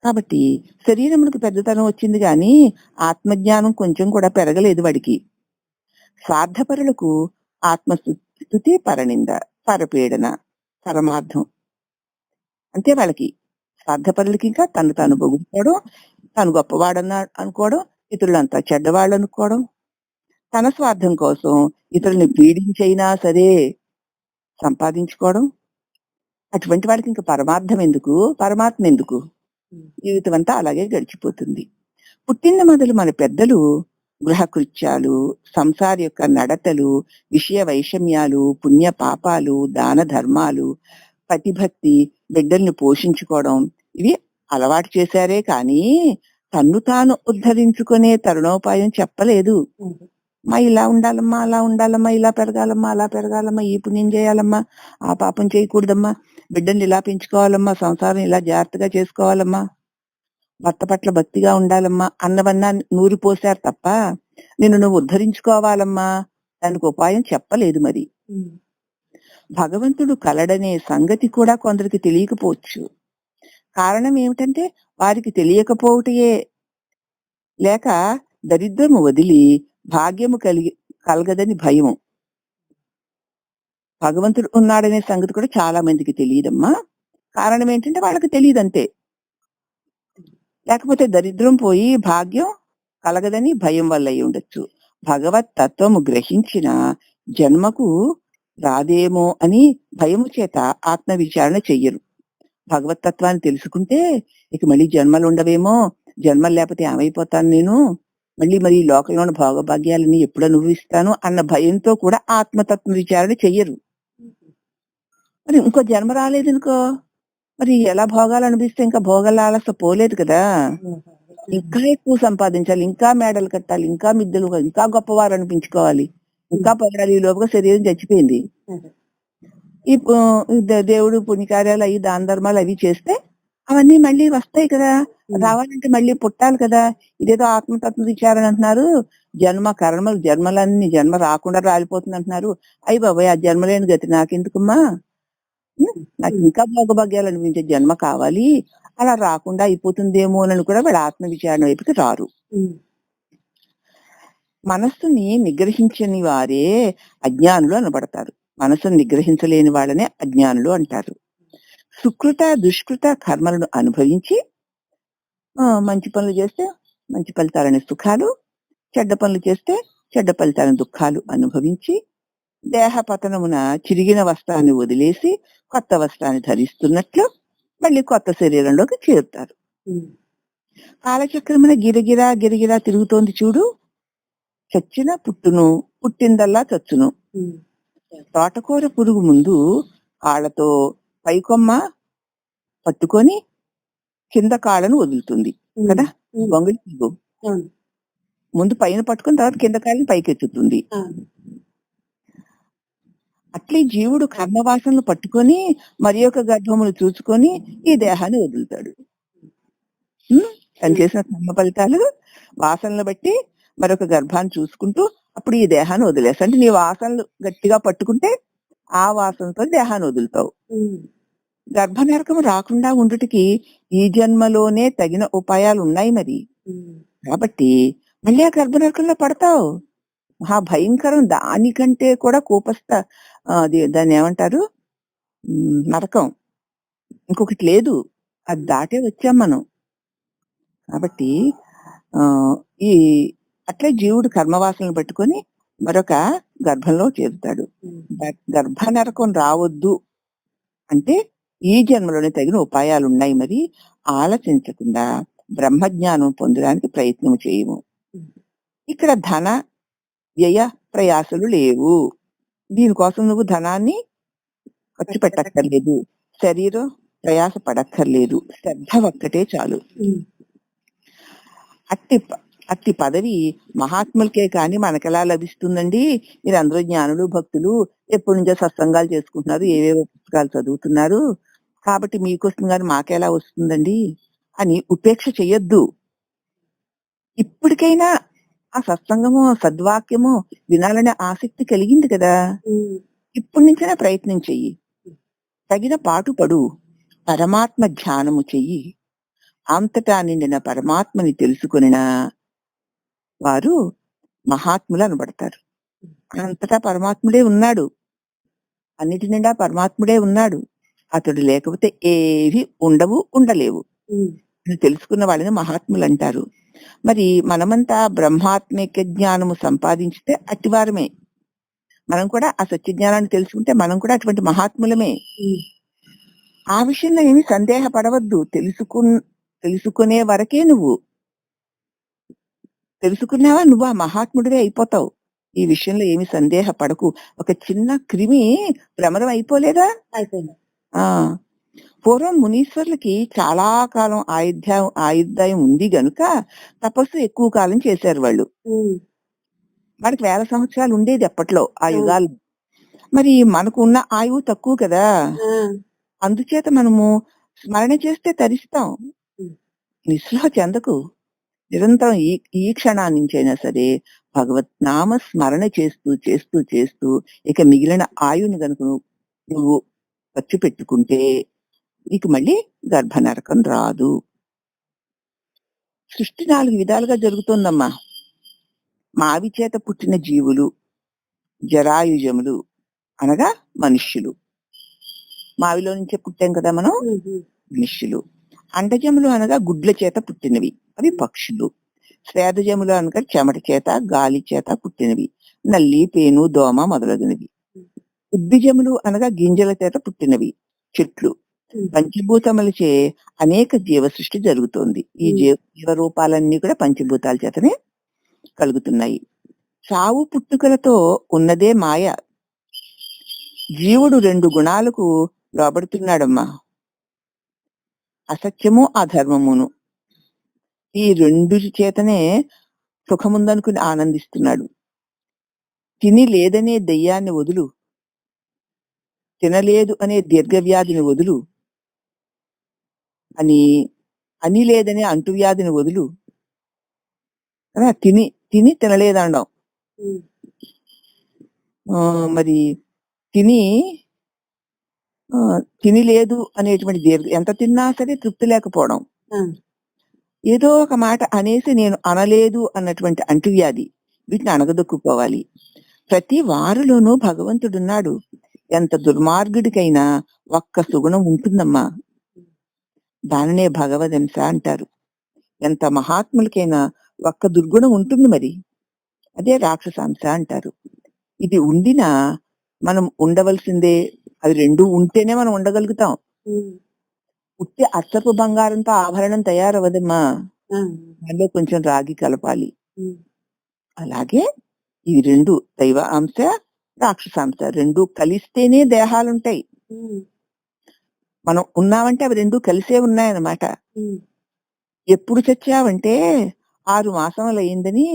కాబట్టి శరీరములకు పెద్దతనం వచ్చింది కానీ ఆత్మజ్ఞానం కొంచెం కూడా పెరగలేదు వాడికి. స్వార్థపరులకు ఆత్మస్థుతి, పరనింద, పరపీడన, పరమార్థం అంతే వాళ్ళకి. స్వార్థపరులకి ఇంకా తను తాను పొగుడుకోవడం, తాను గొప్పవాడన్నా అనుకోవడం, ఇతరులంతా చెడ్డవాళ్ళు అనుకోవడం, తన స్వార్థం కోసం ఇతరుల్ని పీడించైనా సరే సంపాదించుకోవడం. అటువంటి వాళ్ళకి ఇంకా పరమార్థం ఎందుకు, పరమాత్మ ఎందుకు? జీవితం అంతా అలాగే గడిచిపోతుంది. పుట్టిన మొదలు మన పెద్దలు గృహకృత్యాలు, సంసార యొక్క నడతలు, విషయ వైషమ్యాలు, పుణ్య పాపాలు, దాన ధర్మాలు, పతిభక్తి, బిడ్డల్ని పోషించుకోవడం ఇవి అలవాటు చేశారే కానీ తన్ను తాను ఉద్ధరించుకునే తరుణోపాయం చెప్పలేదు. మా ఇలా ఉండాలమ్మా, అలా ఉండాలమ్మా, ఇలా పెరగాలమ్మా, అలా పెరగాలమ్మా, ఈ పుణ్యం చేయాలమ్మా, ఆ పాపం చేయకూడదమ్మా, బిడ్డల్ని ఇలా పెంచుకోవాలమ్మా, సంసారం ఇలా జాగ్రత్తగా చేసుకోవాలమ్మా, భర్త పట్ల భక్తిగా ఉండాలమ్మా అన్నవన్నా నూరు పోశారు తప్ప నిన్ను నువ్వు ఉద్ధరించుకోవాలమ్మా దానికి ఉపాయం చెప్పలేదు. మరి భగవంతుడు కలడనే సంగతి కూడా కొందరికి తెలియకపోవచ్చు. కారణం ఏమిటంటే వారికి తెలియకపోవటయే, లేక దరిద్రము వదిలి భాగ్యము కలగదని భయము. భగవంతుడు ఉన్నాడనే సంగతి కూడా చాలా మందికి తెలియదమ్మా. కారణం ఏంటంటే వాళ్ళకి తెలియదంతే. లేకపోతే దరిద్రం పోయి భాగ్యం కలగదని భయం వల్ల అయి ఉండొచ్చు. భగవత్ తత్వము గ్రహించిన జన్మకు రాదేమో అని భయము చేత ఆత్మ విచారణ చెయ్యరు. భగవత్ తత్వాన్ని తెలుసుకుంటే ఇక మళ్ళీ జన్మలు ఉండవేమో, జన్మలు లేకపోతే ఏమైపోతాను నేను, మళ్ళీ మరి ఈ లోకంలోని భోగభాగ్యాలని ఎప్పుడు అనుభవిస్తాను అన్న భయంతో కూడా ఆత్మతత్వ విచారణ చెయ్యరు. మరి ఇంకో జన్మ రాలేదనుకో, మరి ఎలా భోగాలు అనిపిస్తే ఇంకా భోగాల ఆలస పోలేదు కదా. ఇంకా ఎక్కువ సంపాదించాలి, ఇంకా మేడలు కట్టాలి, ఇంకా మిద్దెలు, ఇంకా గొప్పవారు అనిపించుకోవాలి, ఇంకా పొగడాలి. ఈ లోపుగా శరీరం చచ్చిపోయింది. ఈ దేవుడు పుణ్యకార్యాలు అవి దాన ధర్మాలు అవి చేస్తే అవన్నీ మళ్ళీ వస్తాయి కదా. రావాలంటే మళ్ళీ పుట్టాలి కదా. ఇదేదో ఆత్మతత్వ విచారణ అంటున్నారు. జన్మలన్నీ జన్మ రాకుండా రాలిపోతుంది అంటున్నారు. అయ్యి బాబాయ్, ఆ జన్మలేని గతి నాకెందుకమ్మా, నాకు ఇంకా భోగభాగ్యాలు అనిపించే జన్మ కావాలి, అలా రాకుండా అయిపోతుందేమో అని కూడా వాళ్ళ ఆత్మ విచారణ వైపుకి రారు. మనస్సుని నిగ్రహించని వారే అజ్ఞానులు అనబడతారు. మనస్సును నిగ్రహించలేని వాళ్ళనే అజ్ఞానులు అంటారు. సుకృత దుష్కృత కర్మలను అనుభవించి మంచి పనులు చేస్తే మంచి ఫలితాలని సుఖాలు, చెడ్డ పనులు చేస్తే చెడ్డ ఫలితాలని దుఃఖాలు అనుభవించి దేహ పతనమున చిరిగిన వస్త్రాన్ని వదిలేసి కొత్త వస్త్రాన్ని ధరిస్తున్నట్లు మళ్ళీ కొత్త శరీరంలోకి చేరుతారు. కాలచక్రమున గిరగిరా గిరగిరా తిరుగుతోంది చూడు. చచ్చిన పుట్టును, పుట్టిందల్లా చచ్చును. తోటకూర పురుగు ముందు కాళ్ళతో పైకొమ్మ పట్టుకొని కింద కాళ్ళను వదులుతుంది కదా. గొంగళి పురుగు ముందు పైన పట్టుకుని తర్వాత కింద కాళ్ళని పైకెత్తుతుంది. అట్లే జీవుడు కర్మవాసనలు పట్టుకొని మరి ఒక గర్భమును చూసుకొని ఈ దేహాన్ని వదులుతాడు. తను చేసిన కర్మ ఫలితాలు వాసనలు బట్టి మరొక గర్భాన్ని చూసుకుంటూ అప్పుడు ఈ దేహాన్ని వదిలేస్తా. అంటే నీ వాసనలు గట్టిగా పట్టుకుంటే ఆ వాసనతో దేహాన్ని వదులుతావు. గర్భ నరకం రాకుండా ఉండుటికి ఈ జన్మలోనే తగిన ఉపాయాలు ఉన్నాయి మరి. కాబట్టి మళ్ళీ ఆ గర్భ నరకంలో పడతావు. మహా భయంకరం, దానికంటే కూడా కోపస్థ దాన్ని ఏమంటారు, నరకం ఇంకొకటి లేదు. అది దాటే వచ్చాం మనం. కాబట్టి ఈ అట్లే జీవుడు కర్మవాసనలు పెట్టుకొని మరొక గర్భంలో చేరుతాడు. గర్భ నరకం రావద్దు అంటే ఈ జన్మలోనే తగిన ఉపాయాలు ఉన్నాయి మరి. ఆలోచించకుండా బ్రహ్మజ్ఞానం పొందడానికి ప్రయత్నం చేయము. ఇక్కడ ధన వ్యయ ప్రయాసలు లేవు. దీనికోసం నువ్వు ధనాన్ని ఖర్చు పెట్టక్కర్లేదు, శరీరం ప్రయాస పడక్కర్లేదు, శ్రద్ధ ఒక్కటే చాలు. అట్టి పదవి మహాత్ములకే కాని మనకెలా లభిస్తుందండి? మీరు అందరూ జ్ఞానులు, భక్తులు, ఎప్పటి నుంచో సత్సంగాలు చేసుకుంటున్నారు, ఏవేవో పుస్తకాలు చదువుతున్నారు, కాబట్టి మీకు వస్తుంది కానీ మాకెలా వస్తుందండి అని ఉపేక్ష చెయ్యొద్దు. ఇప్పటికైనా ఆ సత్సంగము, సద్వాక్యము వినాలనే ఆసక్తి కలిగింది కదా, ఇప్పటి నుంచైనా ప్రయత్నం చెయ్యి. తగిన పాటుపడు, పరమాత్మ ధ్యానము చెయ్యి. అంతటా నిండిన పరమాత్మని తెలుసుకునిన వారు మహాత్ములు అనబడతారు. అంతటా పరమాత్ముడే ఉన్నాడు, అన్నిటి నిండా పరమాత్ముడే ఉన్నాడు. అతడు లేకపోతే ఏవి ఉండవు, ఉండలేవు. తెలుసుకున్న వాళ్ళని మహాత్ములు అంటారు. మరి మనమంతా బ్రహ్మాత్మిక జ్ఞానము సంపాదించితే అట్టివారమే. మనం కూడా ఆ సత్య జ్ఞానాన్ని తెలుసుకుంటే మనం కూడా అటువంటి మహాత్ములమే. ఆ విషయంలో ఏమి సందేహపడవద్దు. తెలుసుకునే వరకే నువ్వు తెలుసుకున్నావా, నువ్వు ఆ మహాత్ముడివే అయిపోతావు. ఈ విషయంలో ఏమి సందేహపడకు. ఒక చిన్న క్రిమి భ్రమరం అయిపోలేదా? అయిపోయింది. పూర్వం మునీశ్వర్లకి చాలా కాలం ఆయుర్దాయం ఉంది గనుక తపస్సు ఎక్కువ కాలం చేశారు వాళ్ళు. వాళ్ళకి 1000 సంవత్సరాలు ఉండేది అప్పట్లో ఆ యుగాలు. మరి మనకు ఉన్న ఆయువు తక్కువ కదా, అందుచేత మనము స్మరణ చేస్తే తరిస్తాం. నిస్పృహ చెందకు. నిరంతరం ఈ క్షణాన్ని నుంచైనా సరే భగవత్ నామ స్మరణ చేస్తూ చేస్తూ చేస్తూ ఇక మిగిలిన ఆయువుని గనుక నువ్వు ఖర్చు పెట్టుకుంటే నీకు మళ్ళీ గర్భ నరకం రాదు. సృష్టి 4 విధాలుగా జరుగుతోందమ్మా. మావి చేత పుట్టిన జీవులు, జరాయుజములు అనగా మనుష్యులు. మావిలో నుంచే పుట్టాం కదా మనం, మనుష్యులు. అండజములు అనగా గుడ్ల చేత పుట్టినవి, అవి పక్షులు. స్వేదజములు అనగా చెమట చేత, గాలి చేత పుట్టినవి, నల్లి, పేను, దోమ మొదలగునవి. ఉద్భిజములు అనగా గింజల చేత పుట్టినవి, చెట్లు. పంచభూతములచే అనేక జీవ సృష్టి జరుగుతోంది. ఈ జీవ రూపాలన్నీ కూడా పంచభూతాల చేతనే కలుగుతున్నాయి. చావు పుట్టుకలతో ఉన్నదే మాయ. జీవుడు 2 గుణాలకు లోబడుతున్నాడమ్మా. అసత్యము అధర్మమును ఈ రెండు చేతనే సుఖముందనుకుని ఆనందిస్తున్నాడు. తిని లేదనే దెయ్యాన్ని వదులు, తినలేదు అనే దీర్ఘవ్యాధిని వదులు, అని లేదనే అంటువ్యాధిని వదులు. తిని తిని తినలేదండం. మరి తిని తిని లేదు అనేటువంటి ఎంత తిన్నా సరే తృప్తి లేకపోవడం, ఏదో ఒక మాట అనేసి నేను అనలేదు అన్నటువంటి అంటువ్యాధి, వీటిని అణగదొక్కుకోవాలి. ప్రతి వారిలోనూ భగవంతుడున్నాడు. ఎంత దుర్మార్గుడికైనా ఒక్క సుగుణం ఉంటుందమ్మా, దానినే భగవదంశ అంటారు. ఎంత మహాత్ములకైనా ఒక్క దుర్గుణం ఉంటుంది, మరి అదే రాక్షసాంశ అంటారు. ఇది ఉండినా మనం ఉండవలసిందే. అవి రెండు ఉంటేనే మనం ఉండగలుగుతాం. ఉట్టి అచ్చపు బంగారంతో ఆభరణం తయారవ్వదమ్మా, దానిలో కొంచెం రాగి కలపాలి. అలాగే ఇవి రెండు, దైవ అంశ రాక్షసాంశ, రెండు కలిస్తేనే దేహాలుంటాయి. మనం ఉన్నామంటే అవి రెండు కలిసే ఉన్నాయన్నమాట. ఎప్పుడు చచ్చావంటే 6 మాసములు అయిందని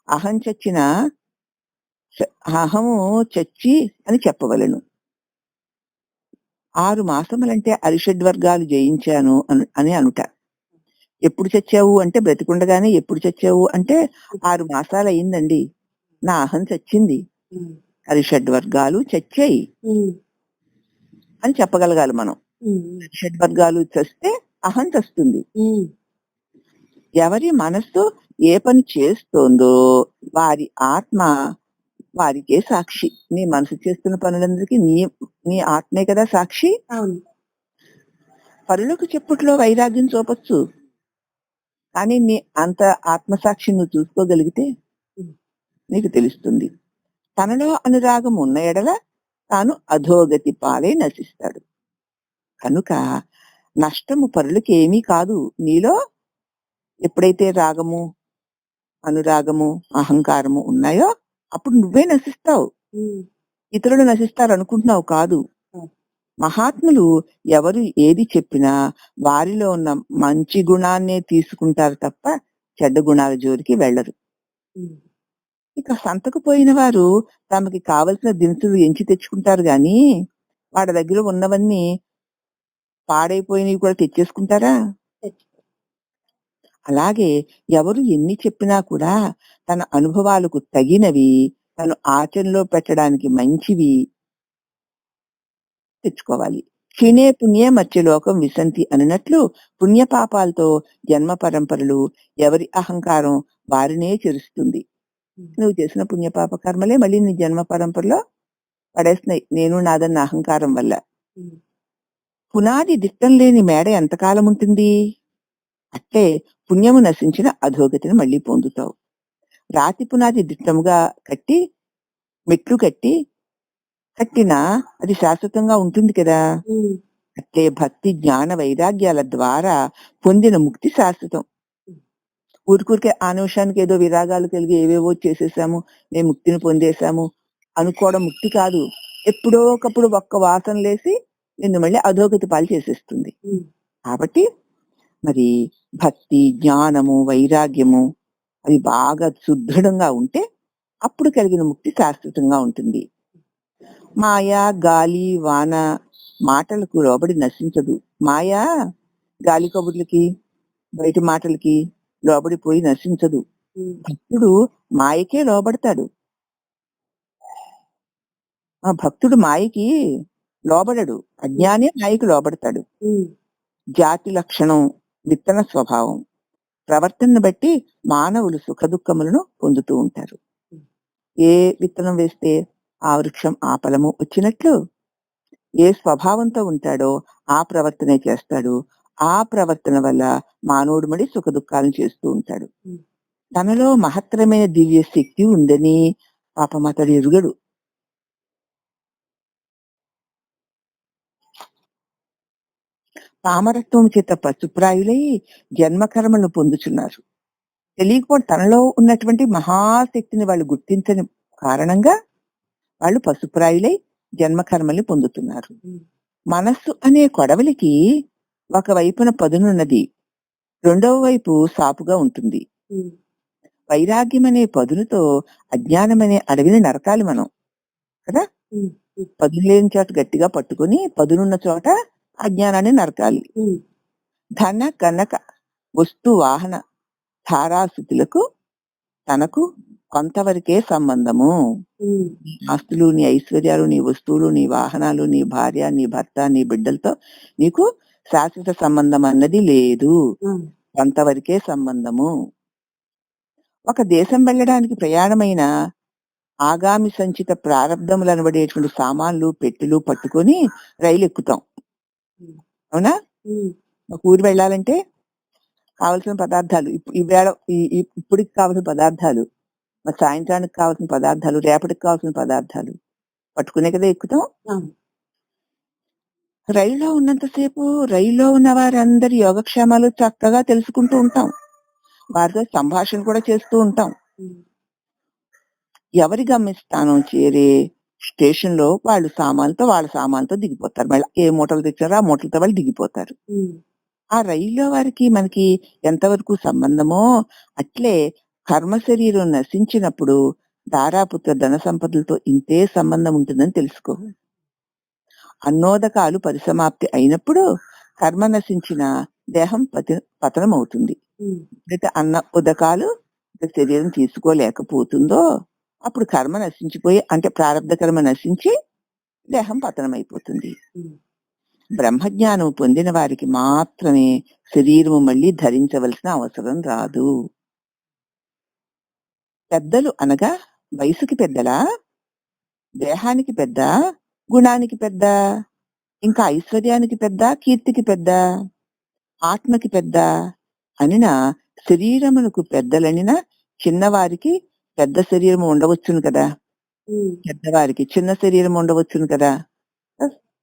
అహం చచ్చిన అహము చచ్చి అని చెప్పవలను. 6 మాసములంటే అరిషడ్వర్గాలు జయించాను అని అనుట. ఎప్పుడు చచ్చావు అంటే బ్రతికుండగానే ఎప్పుడు చచ్చావు అంటే 6 మాసాలు అయిందండి, నా అహం చచ్చింది, అరిషడ్వర్గాలు చచ్చాయి అని చెప్పగలగాలి మనం. అరిషడ్వర్గాలు చస్తే అహం చస్తుంది. ఎవరి మనస్సు ఏ పని చేస్తోందో వారి ఆత్మ వారికే సాక్షి. నీ మనసు చేస్తున్న పనులందరికీ నీ ఆత్మే కదా సాక్షి. పరులకు చెప్పుట్లో వైరాగ్యం చూపొచ్చు, కానీ నీ అంత ఆత్మసాక్షి నువ్వు చూసుకోగలిగితే నీకు తెలుస్తుంది. తనలో అనురాగం ఉన్న ఎడల తాను అధోగతి పాలై నశిస్తాడు. కనుక నష్టము పరులకి ఏమీ కాదు. నీలో ఎప్పుడైతే రాగము, అనురాగము, అహంకారము ఉన్నాయో అప్పుడు నువ్వే నశిస్తావు. ఇతరులు నశిస్తారు అనుకుంటున్నావు కాదు. మహాత్ములు ఎవరు ఏది చెప్పినా వారిలో ఉన్న మంచి గుణాన్నే తీసుకుంటారు తప్ప చెడ్డ గుణాల జోలికి వెళ్ళరు. ఇక సంతకు పోయిన వారు తమకి కావలసిన దినుసులు ఎంచి తెచ్చుకుంటారు గాని వాడి దగ్గర ఉన్నవన్నీ పాడైపోయినవి కూడా తెచ్చేసుకుంటారా? అలాగే ఎవరు ఎన్ని చెప్పినా కూడా తన అనుభవాలకు తగినవి, తను ఆచరణలో పెట్టడానికి మంచివి తెచ్చుకోవాలి. క్షీణే పుణ్యే మత్స్యలోకం విశంతి అన్నట్లు పుణ్యపాపాలతో జన్మ పరంపరలు ఎవరి అహంకారం వారినే చెరుస్తుంది. నువ్వు చేసిన పుణ్యపాప కర్మలే మళ్ళీ నీ జన్మ పరంపరలో పడేస్తున్నాయి, నేను నాదన్న అహంకారం వల్ల. పునాది దిట్టం లేని మేడ ఎంతకాలం ఉంటుంది? అట్లే పుణ్యము నశించిన అధోగతిని మళ్ళీ పొందుతావు. రాతి పునాది దిట్టముగా కట్టి మెట్లు కట్టినా అది శాశ్వతంగా ఉంటుంది కదా. అట్లే భక్తి జ్ఞాన వైరాగ్యాల ద్వారా పొందిన ముక్తి శాశ్వతం. ఊరికూరికే ఆ నిమిషానికి ఏదో విరాగాలు కలిగి ఏవేవో చేసేసాము, మేము ముక్తిని పొందేశాము అనుకోవడం ముక్తి కాదు. ఎప్పుడో ఒకప్పుడు ఒక్క వాసన లేసి నిన్ను మళ్ళీ అధోగతి పాలు చేసేస్తుంది. కాబట్టి మరి భక్తి జ్ఞానము వైరాగ్యము అది బాగా సుదృఢంగా ఉంటే అప్పుడు కలిగిన ముక్తి శాశ్వతంగా ఉంటుంది. మాయా గాలి వాన మాటలకు లోబడి నశించదు. మాయా గాలి కబుర్లకి బయట మాటలకి లోబడిపోయి నశించదు. భక్తుడు మాయకే లోబడతాడు. ఆ భక్తుడు మాయకి లోబడడు, అజ్ఞానే మాయకి లోబడతాడు. జాతి లక్షణం విత్తన స్వభావం ప్రవర్తనను బట్టి మానవులు సుఖ దుఃఖములను పొందుతూ ఉంటారు. ఏ విత్తనం వేస్తే ఆ వృక్షం ఆ ఫలము వచ్చినట్లు ఏ స్వభావంతో ఉంటాడో ఆ ప్రవర్తనే చేస్తాడు. ఆ ప్రవర్తన వల్ల మానవుడు మడి సుఖ దుఃఖాలను చేస్తూ ఉంటాడు. తనలో మహత్తరమైన దివ్య శక్తి ఉందని పాపం అతడు ఎరుగడు. పామరత్వం చేత పశుప్రాయులై జన్మకర్మలను పొందుచున్నారు. తెలియకపోతే తనలో ఉన్నటువంటి మహాశక్తిని వాళ్ళు గుర్తించని కారణంగా వాళ్ళు పశుప్రాయులై జన్మకర్మల్ని పొందుతున్నారు. మనస్సు అనే కొడవలికి ఒకవైపున పదునున్నది, రెండవ వైపు సాపుగా ఉంటుంది. వైరాగ్యం అనే పదునుతో అజ్ఞానమనే అడవిని నరకాలి మనం కదా. పదును లేని చోట గట్టిగా పట్టుకుని పదునున్న చోట అజ్ఞానాన్ని నరకాలి. ధన కనక వస్తు వాహన ధారాస్థితులకు తనకు కొంతవరకే సంబంధము. నీ ఆస్తులు, నీ ఐశ్వర్యాలు, నీ వస్తువులు, నీ వాహనాలు, నీ భార్య, నీ భర్త, నీ బిడ్డలతో నీకు శాశ్వత సంబంధం అన్నది లేదు, కొంతవరకే సంబంధము. ఒక దేశం వెళ్ళడానికి ప్రయాణమైన ఆగామి సంచిత ప్రారంధములు అనబడేటువంటి సామాన్లు పెట్టెలు పట్టుకొని రైలు ఎక్కుతాం, అవునా. ఒక ఊరు వెళ్ళాలంటే కావలసిన పదార్థాలు ఈవేళ ఇప్పటికి కావాల్సిన పదార్థాలు, మరి సాయంత్రానికి కావాల్సిన పదార్థాలు, రేపటికి కావాల్సిన పదార్థాలు పట్టుకునే కదా ఎక్కుతాం. రైల్లో ఉన్నంతసేపు రైల్లో ఉన్న వారందరి యోగక్షేమాలు చక్కగా తెలుసుకుంటూ ఉంటాం, వారితో సంభాషణ కూడా చేస్తూ ఉంటాం. ఎవరి గమ్యస్థానం చేరే స్టేషన్ లో వాళ్ళు వాళ్ళ సామాన్లతో దిగిపోతారు. మళ్ళీ ఏ మూటలు తెచ్చారో ఆ మూటలతో వాళ్ళు దిగిపోతారు. ఆ రైల్లో వారికి మనకి ఎంతవరకు సంబంధమో అట్లే కర్మ శరీరం నశించినప్పుడు దారాపుత్ర ధన సంపదలతో ఇంతే సంబంధం ఉంటుందని తెలుసుకో. అన్నోదకాలు పరిసమాప్తి అయినప్పుడు కర్మ నశించిన దేహం పతనం అవుతుంది. అన్న ఉదకాలు శరీరం తీసుకోలేకపోతుందో అప్పుడు కర్మ నశించిపోయి, అంటే ప్రారంభ కర్మ నశించి దేహం పతనం అయిపోతుంది. బ్రహ్మజ్ఞానం పొందిన వారికి మాత్రమే శరీరము మళ్ళీ ధరించవలసిన అవసరం రాదు. పెద్దలు అనగా వయసుకి పెద్దలా, దేహానికి పెద్ద, గుణానికి పెద్ద, ఇంకా ఐశ్వర్యానికి పెద్ద, కీర్తికి పెద్ద, ఆత్మకి పెద్ద అనిన శరీరమునకు పెద్దలనిన చిన్నవారికి పెద్ద శరీరం ఉండవచ్చును కదా, పెద్దవారికి చిన్న శరీరం ఉండవచ్చును కదా.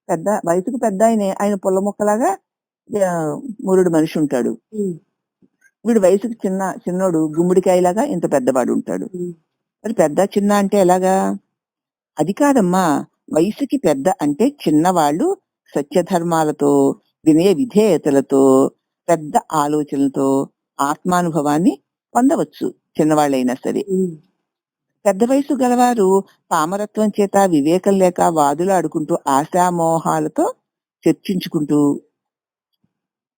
పెద్ద వయసుకు పెద్ద ఆయన పుల్ల మొక్కలాగా మూరుడు మనిషి ఉంటాడు, వీడు వయసుకు చిన్నోడు గుమ్మడికాయలాగా ఇంత పెద్దవాడు ఉంటాడు. మరి పెద్ద చిన్న అంటే ఎలాగా? అది కాదమ్మా, వయసుకి పెద్ద అంటే చిన్నవాళ్ళు సత్యధర్మాలతో, వినయ విధేయతలతో, పెద్ద ఆలోచనలతో ఆత్మానుభవాన్ని పొందవచ్చు చిన్నవాళ్ళైనా సరే. పెద్ద వయసు గలవారు పామరత్వం చేత వివేకం లేక వాదులాడుకుంటూ ఆశామోహాలతో చర్చించుకుంటూ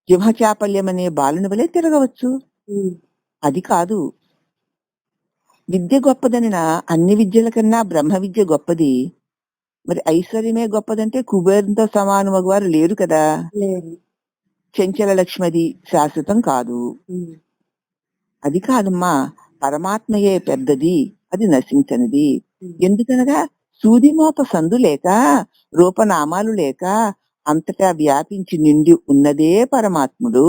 జిహ్వచాపల్యం అనే బాలుని వలె తిరగవచ్చు. అది కాదు, విద్య గొప్పదనిన అన్ని విద్యల కన్నా బ్రహ్మ విద్య గొప్పది. మరి ఐశ్వర్యమే గొప్పదంటే కుబేరంతో సమానం మగవారు లేరు కదా. చెంచల లక్ష్మది శాశ్వతం కాదు. అది కాదమ్మా, పరమాత్మయే పెద్దది, అది నశించనిది. ఎందుకనగా సూదిమోప సందు లేక, రూపనామాలు లేక అంతటా వ్యాపించి నిండి ఉన్నదే పరమాత్ముడు.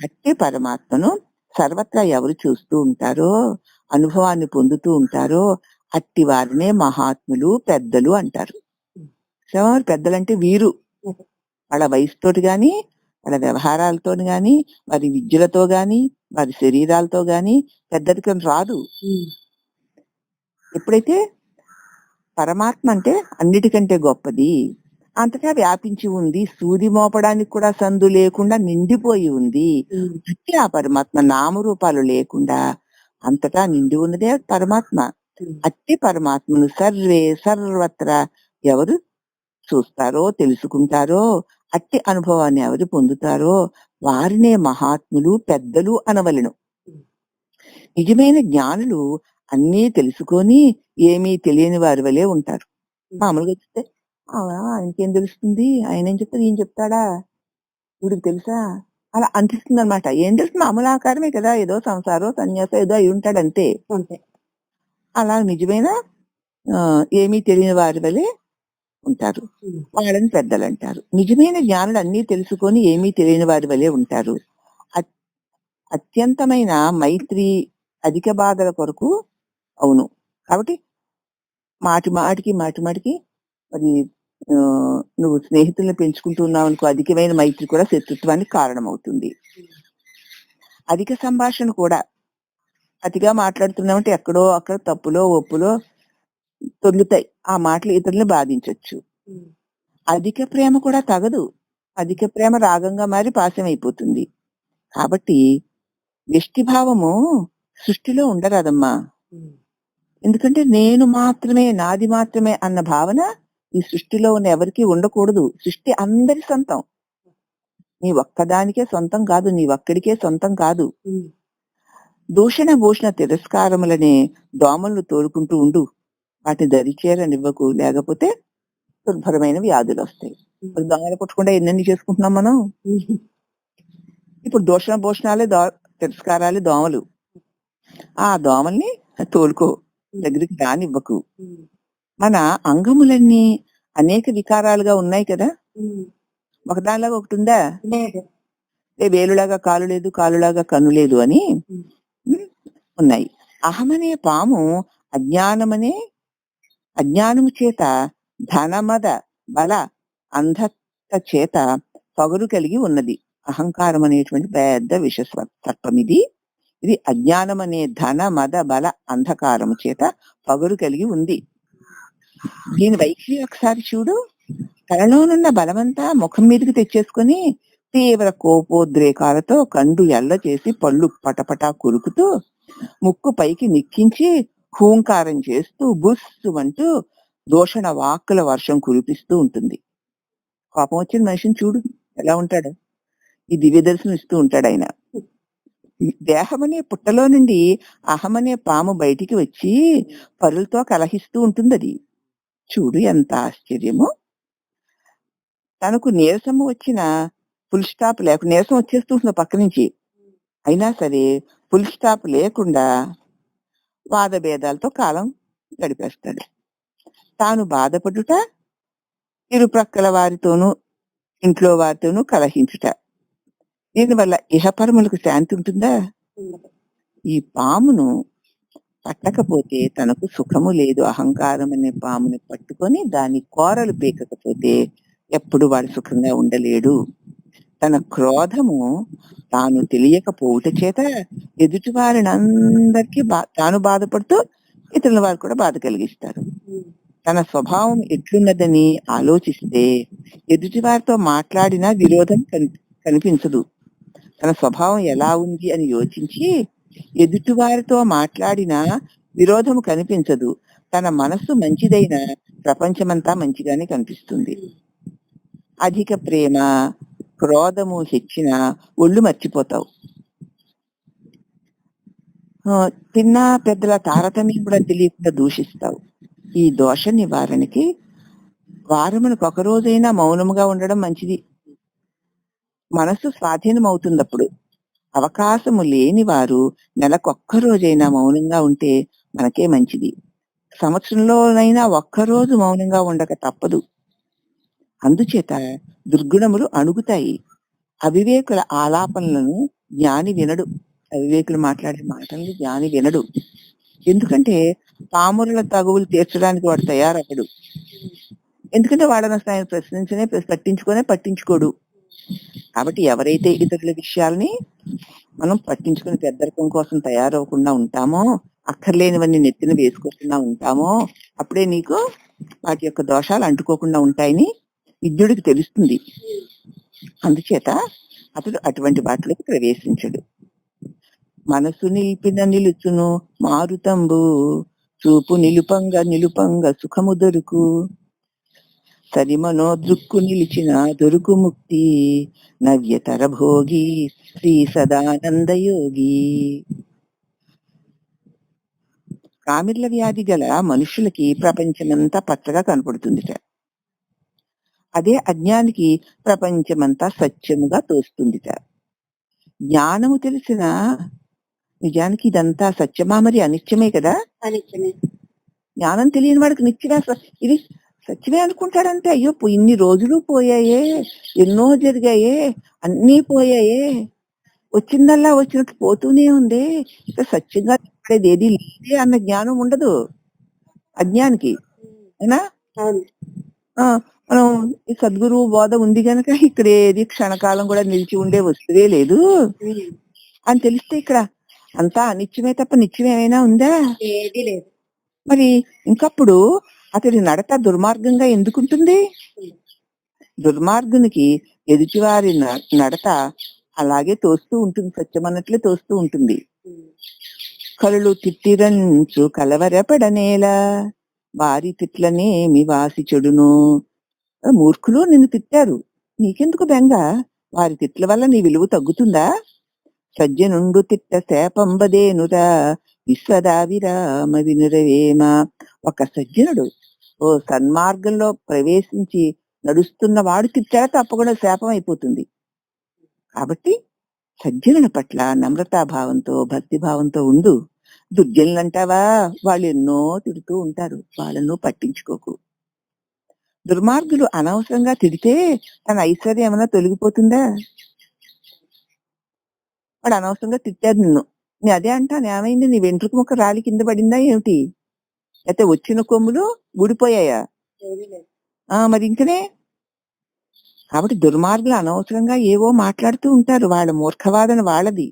అట్టి పరమాత్మను సర్వత్రా ఎవరు చూస్తూ ఉంటారో, అనుభవాన్ని పొందుతూ ఉంటారో అట్టి వారినే మహాత్ములు, పెద్దలు అంటారు. పెద్దలంటే వీరు వాళ్ళ వయసుతోటి గాని, వాళ్ళ వ్యవహారాలతో గాని, వారి విద్యలతో గాని, వారి శరీరాలతో గాని పెద్దరికం రాదు. ఎప్పుడైతే పరమాత్మ అంటే అన్నిటికంటే గొప్పది, అంతటా వ్యాపించి ఉంది, సూది మోపడానికి కూడా సందు లేకుండా నిండిపోయి ఉంది. అట్టి ఆ పరమాత్మ నామరూపాలు లేకుండా అంతటా నిండి ఉన్నదే పరమాత్మ. అట్టి పరమాత్మను సర్వత్రా ఎవరు చూస్తారో, తెలుసుకుంటారో, అట్టి అనుభవాన్ని ఎవరు పొందుతారో వారినే మహాత్ములు, పెద్దలు అనవలెను. నిజమైన జ్ఞానులు అన్నీ తెలుసుకొని ఏమీ తెలియని వారి వలె ఉంటారు. మామూలుగా చెప్తే ఆయనకేం తెలుస్తుంది, ఆయన ఏం చెప్తాడు, ఈయన చెప్తాడా, వీడికి తెలుసా, అలా అనిపిస్తుంది అనమాట. ఏం తెలుసు, మామూలు ఆకారమే కదా, ఏదో సంసారం సన్యాసం ఏదో అయి ఉంటాడు అంతే. అలా నిజమైన ఏమీ తెలియని వారి వలె ఉంటారు, వాళ్ళని పెద్దలు అంటారు. నిజమైన జ్ఞానులు అన్ని తెలుసుకొని ఏమీ తెలియని వారి వలె ఉంటారు. అత్యంతమైన మైత్రి అధిక బాధల కొరకు అవును. కాబట్టి మాటి మాటికి మరి నువ్వు స్నేహితులను పెంచుకుంటూ ఉన్నావు అనుకో, అధికమైన మైత్రి కూడా శత్రుత్వానికి కారణమవుతుంది. అధిక సంభాషణ కూడా, అతిగా మాట్లాడుతున్నామంటే ఎక్కడో అక్కడ తప్పులో ఒప్పులో తొలుతాయి, ఆ మాటలు ఇతరులను బాధించవచ్చు. అధిక ప్రేమ కూడా తగదు, అధిక ప్రేమ రాగంగా మారి పాశమైపోతుంది. కాబట్టి వ్యష్టిభావము సృష్టిలో ఉండరాదమ్మా. ఎందుకంటే నేను మాత్రమే, నాది మాత్రమే అన్న భావన ఈ సృష్టిలో ఉన్న ఎవరికీ ఉండకూడదు. సృష్టి అందరి సొంతం. నీ ఒక్కదానికే సొంతం కాదు, నీ ఒక్కడికే సొంతం కాదు. దూషణ భూషణ తిరస్కారములనే దోమలను తోలుకుంటూ ఉండు. వాటిని దరిచేరనివ్వకు, లేకపోతే దుర్భరమైన వ్యాధులు వస్తాయి. ఇప్పుడు దోమలు కొట్టకుండా ఎన్నెన్ని చేసుకుంటున్నాం మనం. ఇప్పుడు దూషణ భూషణాలే తిరస్కారాలే దోమలు. ఆ దోమల్ని తోలుకో, దగ్గరికి రానివ్వకు. మన అంగములన్నీ అనేక వికారాలుగా ఉన్నాయి కదా. ఒకదానిలాగా ఒకటి ఉందా? వేలులాగా కాలు లేదు, కాలులాగా కన్ను లేదు అని ఉన్నాయి. అహమనే పాము అజ్ఞానము చేత ధనమద బల అంధత చేత పగురు కలిగి ఉన్నది. అహంకారం అనేటువంటి పెద్ద విష సర్పం ఇది. ఇది అజ్ఞానం అనే ధన మద బల అంధకారము చేత పగురు కలిగి ఉంది. దీని వైఖరి ఒకసారి చూడు. తనలోనున్న బలమంతా ముఖం మీదకి తెచ్చేసుకుని తీవ్ర కోపోద్రేకాలతో కండు ఎల్ల చేసి పళ్ళు పటపటా కురుకుతూ ముక్కు పైకి నిక్కించి హూంకారం చేస్తూ బుస్సు అంటూ దూషణ వాక్కుల వర్షం కురిపిస్తూ ఉంటుంది. కోపం వచ్చిన మనిషిని చూడు ఎలా ఉంటాడు. ఈ దివ్య దర్శనం ఇస్తూ ఉంటాడు ఆయన. దేహమనే పుట్టలో నుండి అహమనే పాము బయటికి వచ్చి పరులతో కలహిస్తూ ఉంటుంది. అది చూడు ఎంత ఆశ్చర్యము. తనకు నీరసము వచ్చిన ఫుల్ స్టాప్ లేకుండా, నీరసం వచ్చేస్తూ ఉంటుంది పక్క నుంచి, అయినా సరే ఫుల్ స్టాప్ లేకుండా వాద భేదాలతో కాలం గడిపేస్తాడు. తాను బాధపడుట, ఇరుప్రక్కల వారితోనూ ఇంట్లో వారితోనూ కలహించుట, దీనివల్ల ఇహపరములకు శాంతి ఉంటుందా? ఈ పామును పట్టకపోతే తనకు సుఖము లేదు. అహంకారం అనే పాముని పట్టుకొని దాని కోరలు పీకకపోతే ఎప్పుడు వాడు సుఖంగా ఉండలేడు. తన క్రోధము తాను తెలియకపోవుట చేత ఎదుటి వారిని అందరికీ తాను బాధపడుతూ ఇతరుల వారు కూడా బాధ కలిగిస్తారు. తన స్వభావం ఎట్లున్నదని ఆలోచిస్తే ఎదుటి వారితో మాట్లాడినా విరోధం కనిపించదు. తన స్వభావం ఎలా ఉంది అని యోచించి ఎదుటి వారితో మాట్లాడినా విరోధము కనిపించదు. తన మనస్సు మంచిదైన ప్రపంచమంతా మంచిగానే కనిపిస్తుంది. అధిక ప్రేమ క్రోధము హెచ్చిన ఒళ్ళు మర్చిపోతావు. చిన్న పెద్దల తారతమ్యం కూడా తెలియకుండా దూషిస్తావు. ఈ దోష నివారణకి వారమునకు ఒక రోజైనా మౌనముగా ఉండడం మంచిది. మనసు స్వాధీనం అవుతుంది. అప్పుడు అవకాశము లేని వారు నెలకొక్క రోజైనా మౌనంగా ఉంటే మనకే మంచిది. సంవత్సరంలోనైనా ఒక్కరోజు మౌనంగా ఉండక తప్పదు. అందుచేత దుర్గుణములు అణుగుతాయి. అవివేకుల ఆలాపనలను జ్ఞాని వినడు. అవివేకులు మాట్లాడే మాటలను జ్ఞాని వినడు. ఎందుకంటే పామురుల తగువులు తీర్చడానికి వాడు తయారవ్వడు. ఎందుకంటే వాడని ఆయన పట్టించుకోడు. కాబట్టి ఎవరైతే ఇతరుల విషయాల్ని మనం పట్టించుకుని పెద్దరికం కోసం తయారవకుండా ఉంటామో, అక్కర్లేనివన్నీ నెత్తిన వేసుకోకుండా ఉంటామో, అప్పుడే నీకు వాటి యొక్క దోషాలు అంటుకోకుండా ఉంటాయని విద్యుడికి తెలుస్తుంది. అందుచేత అతడు అటువంటి వాటిలోకి ప్రవేశించడు. మనసు నిలిపిన నిలుచును మారుతంబు, చూపు నిలుపంగా సుఖము దొరుకు, సరిమనో దృక్కు నిలిచిన దొరుకు ముక్తి, నవ్యతర భోగి శ్రీ సదానంద యోగి. కామిర్ల వ్యాధి గల మనుషులకి ప్రపంచమంతా పచ్చగా కనపడుతుందిట. అదే అజ్ఞానికి ప్రపంచమంతా సత్యముగా తోస్తుందిట. జ్ఞానము తెలిసిన నిజానికి ఇదంతా సత్యమా మరి అనిత్యమే కదా. జ్ఞానం తెలియని వాడికి నిత్యమే ఇది సత్యమే అనుకుంటాడంటే, అయ్యో ఇన్ని రోజులు పోయాయే, ఎన్నో జరిగాయే, అన్నీ పోయాయే, వచ్చిందల్లా వచ్చినట్టు పోతూనే ఉంది, ఇక సత్యంగా చెప్పేది ఏది లేదే అన్న జ్ఞానం ఉండదు అజ్ఞానికి. అయినా మనం ఈ సద్గురువు బోధ ఉంది కనుక ఇక్కడ ఏది క్షణకాలం కూడా నిలిచి ఉండే వస్తువే లేదు అని తెలిస్తే ఇక్కడ అంతా అనిత్యమే తప్ప నిత్యం ఏమైనా ఉందా? ఏది లేదు. మరి ఇంకప్పుడు అతడి నడత దుర్మార్గంగా ఎందుకుంటుంది? దుర్మార్గునికి ఎదుటివారి నడత అలాగే తోస్తూ ఉంటుంది, సత్యం అన్నట్లే తోస్తూ ఉంటుంది. కళ్ళు తిట్టిరంచు కలవరపడనేలా వారి తిట్లనేమి వాసి చెడును. మూర్ఖులు నిన్ను తిట్టారు, నీకెందుకు బెంగ? వారి తిట్ల వల్ల నీ విలువ తగ్గుతుందా? సజ్జనుండు తిట్ట శాపంబదేనురా విశ్వదావిరామ వినురవేమ. ఒక సజ్జనుడు ఓ సన్మార్గంలో ప్రవేశించి నడుస్తున్న వాడు తిట్టాక తప్పకుండా శాపం అయిపోతుంది. కాబట్టి సజ్జనుల పట్ల నమ్రతాభావంతో భక్తిభావంతో ఉండు. దుర్జనులంటావా, వాళ్ళు ఎన్నో తిడుతూ ఉంటారు, వాళ్ళను పట్టించుకోకు. దుర్మార్గులు అనవసరంగా తిడితే తన ఐశ్వర్యం ఏమైనా తొలగిపోతుందా? వాడు అనవసరంగా తిట్టాడు నిన్ను, నీ అదే అంటాను, ఏమైంది? నీ వెంట్రుక ముక్క రాలి కింద పడిందా ఏమిటి? అయితే వచ్చిన కొమ్ములు ఊడిపోయాయా? మరి ఇంకనే. కాబట్టి దుర్మార్గులు అనవసరంగా ఏవో మాట్లాడుతూ ఉంటారు, వాళ్ళ మూర్ఖవాదన వాళ్ళది.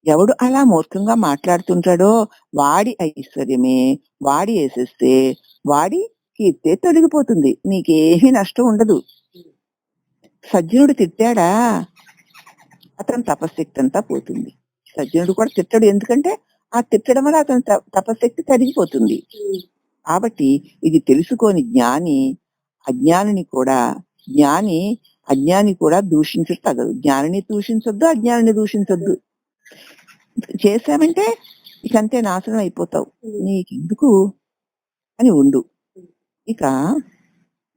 ఎవడు అలా మూర్ఖంగా మాట్లాడుతుంటాడో వాడి ఐశ్వర్యమే, వాడి వేసేస్తే వాడి కీర్తే తొలగిపోతుంది, నీకేమీ నష్టం ఉండదు. సజ్జనుడు తిట్టాడా, అతని తపశక్తి అంతా పోతుంది. సజ్జనుడు కూడా తిట్టడు, ఎందుకంటే ఆ తిట్టడం వల్ల అతని తపశక్తి తరిగిపోతుంది. కాబట్టి ఇది తెలుసుకొని జ్ఞాని అజ్ఞాని కూడా దూషించడం తగదు. జ్ఞానిని దూషించొద్దు, అజ్ఞానిని దూషించొద్దు. చేశామంటే ఇకంతే నాశనం అయిపోతావు, నీకెందుకు అని ఉండు. ఇక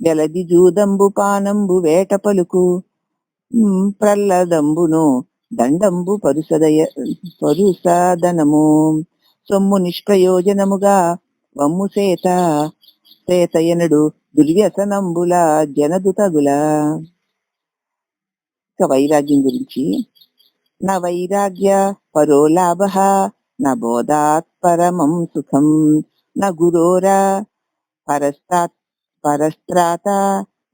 వెలది జూదంబు పానంబు వేట పలుకు ప్రల్లదంబును దండంబు పరుసదనము సొమ్ము నిష్ప్రయోజనముగా వమ్ము సేతయనుడు దుర్వ్యసనంబుల జనదుతగుల. ఇక వైరాగ్యం గురించి, నా వైరాగ్య పరో లాభ నా బోధాత్ పరమం సుఖం నా గురోరా పరస్త్రాత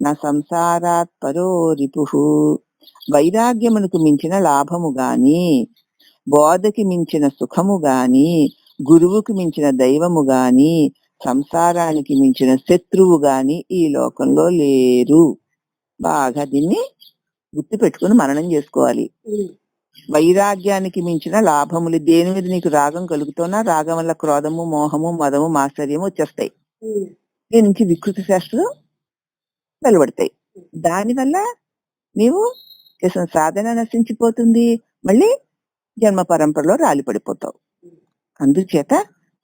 నా సంసారాత్ పరో రిపుః. వైరాగ్యమునకు మించిన లాభము గాని, బోధకి మించిన సుఖము గాని, గురువుకి మించిన దైవము గాని, సంసారానికి మించిన శత్రువు గాని ఈ లోకంలో లేరు. బాగా దీన్ని గుర్తు పెట్టుకుని మననం చేసుకోవాలి. వైరాగ్యానికి మించిన లాభములు, దేని మీద నీకు రాగం కలుగుతున్నా రాగం వల్ల క్రోధము, మోహము, మదము, మాత్సర్యము వచ్చేస్తాయి. దీని నుంచి వికృతి శాస్త్రం వెలువడతాయి. దానివల్ల నీవు చేసిన సాధన నశించిపోతుంది, మళ్ళీ జన్మ పరంపరలో రాలి పడిపోతావు. అందుచేత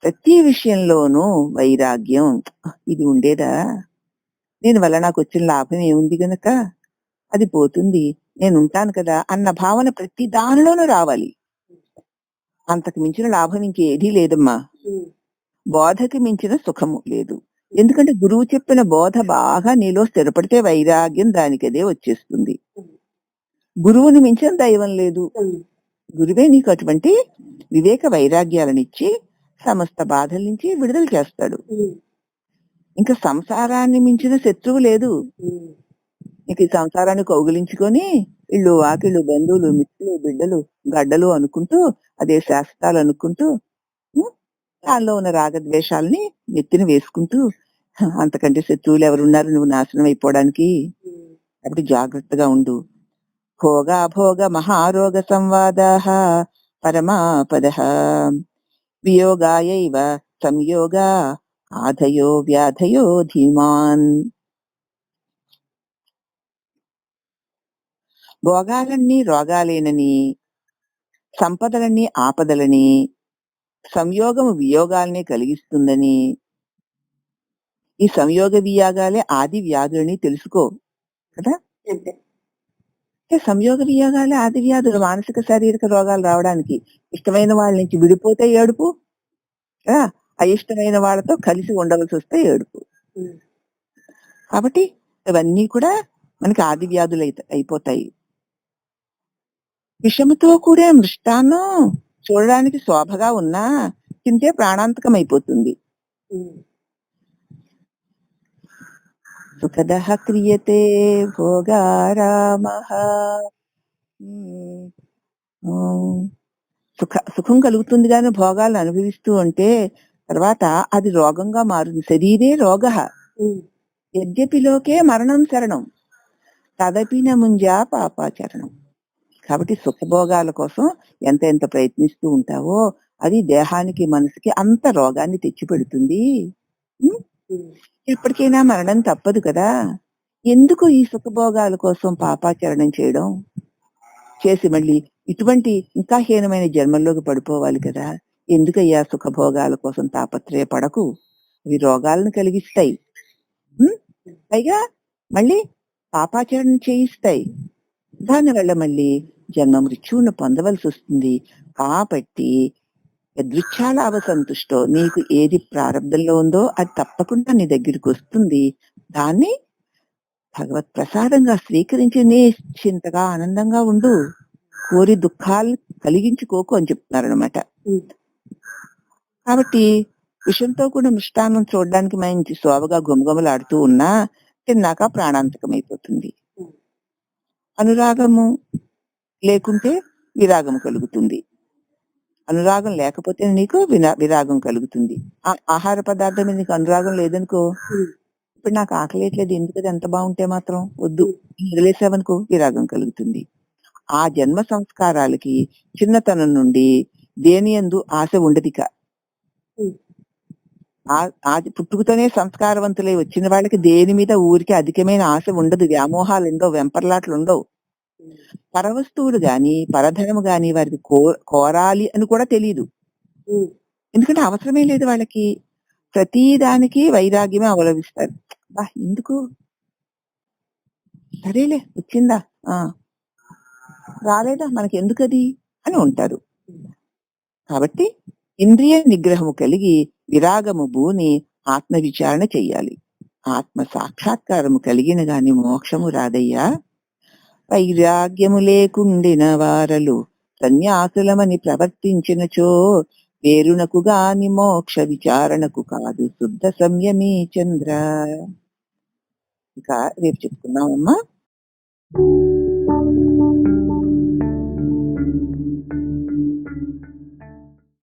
ప్రతి విషయంలోనూ వైరాగ్యం, ఇది ఉండేదా, దీనివల్ల నాకు వచ్చిన లాభం ఏముంది గనక అది పోతుంది, నేను ఉంటాను కదా అన్న భావన ప్రతి దానిలోనూ రావాలి. అంతకు మించిన లాభం ఇంకేదీ లేదమ్మా. బోధకి మించిన సుఖము లేదు. ఎందుకంటే గురువు చెప్పిన బోధ బాగా నీలో స్థిరపడితే వైరాగ్యం దానికదే వచ్చేస్తుంది. గురువుని మించిన దైవం లేదు. గురువే నీకు అటువంటి వివేక వైరాగ్యాలనిచ్చి సమస్త బాధల నుంచి విడుదల చేస్తాడు. ఇంకా సంసారాన్ని మించిన శత్రువు లేదు. ఇంక ఈ సంసారాన్ని కౌగిలించుకొని ఇళ్ళు వాకిళ్ళు బంధువులు మిత్రులు బిడ్డలు గడ్డలు అనుకుంటూ అదే శాస్త్రాలు అనుకుంటూ దానిలో ఉన్న రాగద్వేషాలని నెత్తిన వేసుకుంటూ అంతకంటే శత్రువులు ఎవరున్నారు నువ్వు నాశనం అయిపోవడానికి? కాబట్టి జాగ్రత్తగా ఉండు. భోగ మహారోగ సంవాదాః పరమాపదః వియోగాయైవ సంయోగా ఆధయో వ్యాధయో ధీమాన్. భోగాలన్నీ రోగాలేనని, సంపదలన్నీ ఆపదలని, సంయోగము వియోగాల్ని కలిగిస్తుందని, ఈ సంయోగ వియోగాలే ఆది వ్యాధులని తెలుసుకో కదా. సంయోగ వియోగాలే ఆది వ్యాధులు, మానసిక శారీరక రోగాలు రావడానికి. ఇష్టమైన వాళ్ళ నుంచి విడిపోతే ఏడుపు, అయిష్టమైన వాళ్ళతో కలిసి ఉండవలసి వస్తే ఏడుపు. కాబట్టి ఇవన్నీ కూడా మనకి ఆది వ్యాధులు అయిపోతాయి. విషముతో కూడే మృష్టాన్నం చూడడానికి శోభగా ఉన్నా తింటే ప్రాణాంతకం అయిపోతుంది. సుఖదః క్రియతే భోగారామః. సుఖం కలుగుతుంది కానీ భోగాలను అనుభవిస్తూ ఉంటే తర్వాత అది రోగంగా మారుతుంది. శరీరే రోగః యద్యపి లోకే మరణం శరణం. తదపిన ముంజా పాపాచరణం. కాబట్టి సుఖభోగాల కోసం ఎంత ఎంత ప్రయత్నిస్తూ ఉంటావో అది దేహానికి మనసుకి అంత రోగాన్ని తెచ్చిపెడుతుంది. ఉమ్, ఎప్పటికైనా మరణం తప్పదు కదా. ఎందుకు ఈ సుఖభోగాల కోసం పాపాచరణం చేయడం చేసి మళ్ళీ ఇటువంటి ఇంకా హీనమైన జన్మల్లోకి పడిపోవాలి కదా. ఎందుకయ్యా సుఖభోగాల కోసం తాపత్రయపడకు, అవి రోగాలను కలిగిస్తాయి. ఉమ్, పైగా మళ్ళీ పాపాచరణ చేయిస్తాయి. దానివల్ల మళ్ళీ జన్మ మృత్యువును పొందవలసి వస్తుంది. కాబట్టి యదృచ్ఛాలాభ సంతుష్టో, నీకు ఏది ప్రారంభంలో ఉందో అది తప్పకుండా నీ దగ్గరికి వస్తుంది. దాన్ని భగవత్ ప్రసాదంగా స్వీకరించి నిశ్చింతగా ఆనందంగా ఉండు. కోరి దుఃఖాలు కలిగించుకోకు అని చెప్తున్నారనమాట. కాబట్టి విషంతో కూడా మిష్టాన్నం చూడడానికి మంచి శోభగా గుమగుమలాడుతూ ఉన్నా తిన్నాక ప్రాణాంతకమైపోతుంది. అనురాగము లేకుంటే విరాగం కలుగుతుంది. అనురాగం లేకపోతే నీకు విరాగం కలుగుతుంది. ఆ ఆహార పదార్థం మీద నీకు అనురాగం లేదనుకో, ఇప్పుడు నాకు ఆకలేట్లేదు ఎందుకు, అది ఎంత బాగుంటే మాత్రం వద్దు వదిలేసావనుకో విరాగం కలుగుతుంది. ఆ జన్మ సంస్కారాలకి చిన్నతనం నుండి దేని యందు ఆశ ఉండదిక. ఆది పుట్టుకతోనే సంస్కారవంతులై వచ్చిన వాళ్ళకి దేని మీద ఊరికి అధికమైన ఆశ ఉండదు, వ్యామోహాలు ఉండవు, వెంపర్లాట్లు ఉండవు. పరవస్తువులు గాని పరధనము గాని వారికి కోరాలి అని కూడా తెలియదు. ఎందుకంటే అవసరమే లేదు వాళ్ళకి. ప్రతి దానికి వైరాగ్యమే అవలంబిస్తారు. బా ఎందుకు, సరేలే వచ్చిందా, రాలేదా మనకి ఎందుకది అని ఉంటారు. కాబట్టి ఇంద్రియ నిగ్రహము కలిగి విరాగము భూని ఆత్మ విచారణ చెయ్యాలి. ఆత్మ సాక్షాత్కారము కలిగిన గాని మోక్షము రాదయ్యా. వైరాగ్యము లేకుండిన వారలు సన్యాసులమని ప్రవర్తించినచో పేరునకు గాని మోక్ష విచారణకు కాదు శుద్ధ సంయమీ చంద్ర. ఇక రేపు చెప్పుకుందామమ్మా.